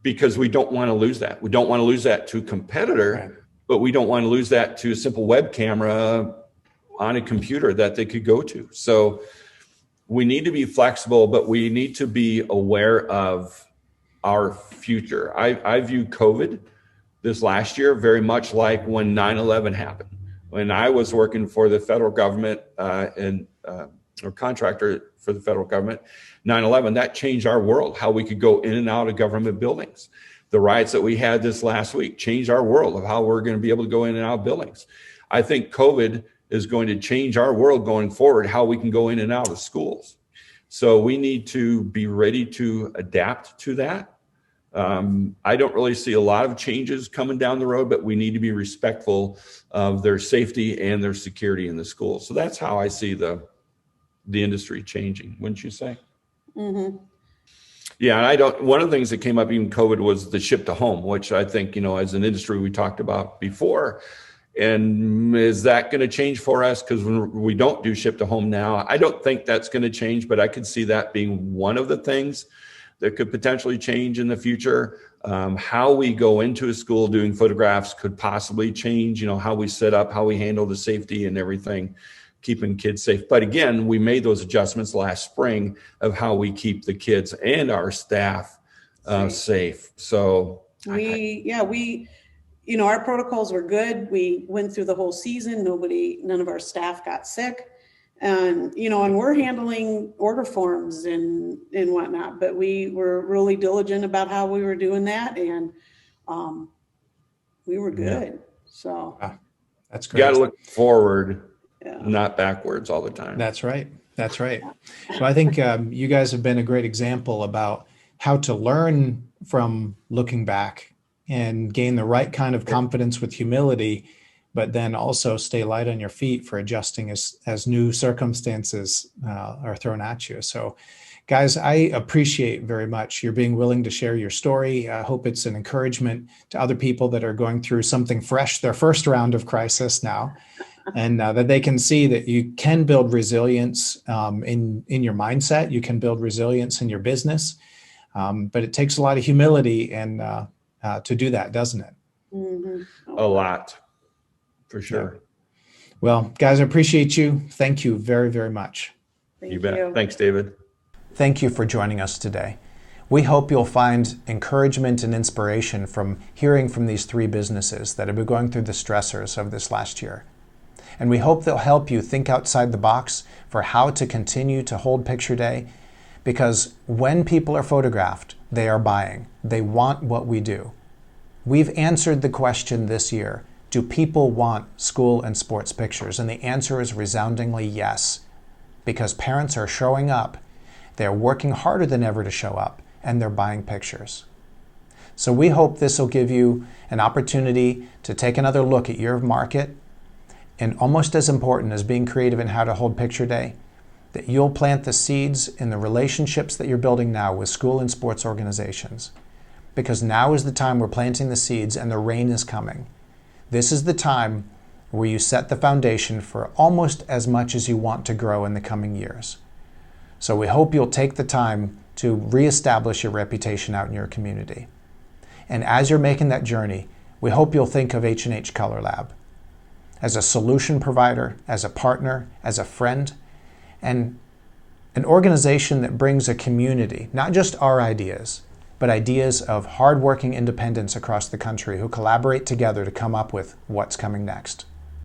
because we don't want to lose that. We don't want to lose that to a competitor, but we don't want to lose that to a simple web camera on a computer that they could go to. So we need to be flexible, but we need to be aware of our future. I view COVID this last year very much like when 9/11 happened. When I was working for the federal government or contractor for the federal government, 9/11, that changed our world, how we could go in and out of government buildings. The riots that we had this last week changed our world of how we're going to be able to go in and out of buildings. I think COVID is going to change our world going forward, how we can go in and out of schools. So we need to be ready to adapt to that. I don't really see a lot of changes coming down the road, but we need to be respectful of their safety and their security in the schools. So that's how I see the industry changing, wouldn't you say? Mm-hmm. Yeah, and one of the things that came up in COVID was the ship to home, which I think, as an industry we talked about before. And is that going to change for us? Because when we don't do ship to home now, I don't think that's going to change, but I could see that being one of the things that could potentially change in the future. How we go into a school doing photographs could possibly change, how we set up, how we handle the safety and everything, keeping kids safe. But again, we made those adjustments last spring of how we keep the kids and our staff safe. So our protocols were good. We went through the whole season. None of our staff got sick. And, and we're handling order forms and whatnot, but we were really diligent about how we were doing that. And we were good. Yeah. So that's great. You got to look forward, not backwards all the time. That's right. That's right. So I think you guys have been a great example about how to learn from looking back and gain the right kind of confidence with humility, but then also stay light on your feet for adjusting as new circumstances are thrown at you. So guys, I appreciate very much your being willing to share your story. I hope it's an encouragement to other people that are going through something fresh, their first round of crisis now, and that they can see that you can build resilience in your mindset. You can build resilience in your business, but it takes a lot of humility and to do that, doesn't it? Mm-hmm. A lot. For sure. Yeah. Well, guys, I appreciate you. Thank you very, very much. You bet. Thanks, David. Thank you for joining us today. We hope you'll find encouragement and inspiration from hearing from these three businesses that have been going through the stressors of this last year. And we hope they'll help you think outside the box for how to continue to hold Picture Day, because when people are photographed, they are buying. They want what we do. We've answered the question this year: do people want school and sports pictures? And the answer is resoundingly yes, because parents are showing up, they're working harder than ever to show up, and they're buying pictures. So we hope this will give you an opportunity to take another look at your market, and almost as important as being creative in how to hold Picture Day, that you'll plant the seeds in the relationships that you're building now with school and sports organizations. Because now is the time we're planting the seeds and the rain is coming. This is the time where you set the foundation for almost as much as you want to grow in the coming years. So we hope you'll take the time to reestablish your reputation out in your community. And as you're making that journey, we hope you'll think of H&H Color Lab as a solution provider, as a partner, as a friend, and an organization that brings a community, not just our ideas, but ideas of hardworking independents across the country who collaborate together to come up with what's coming next.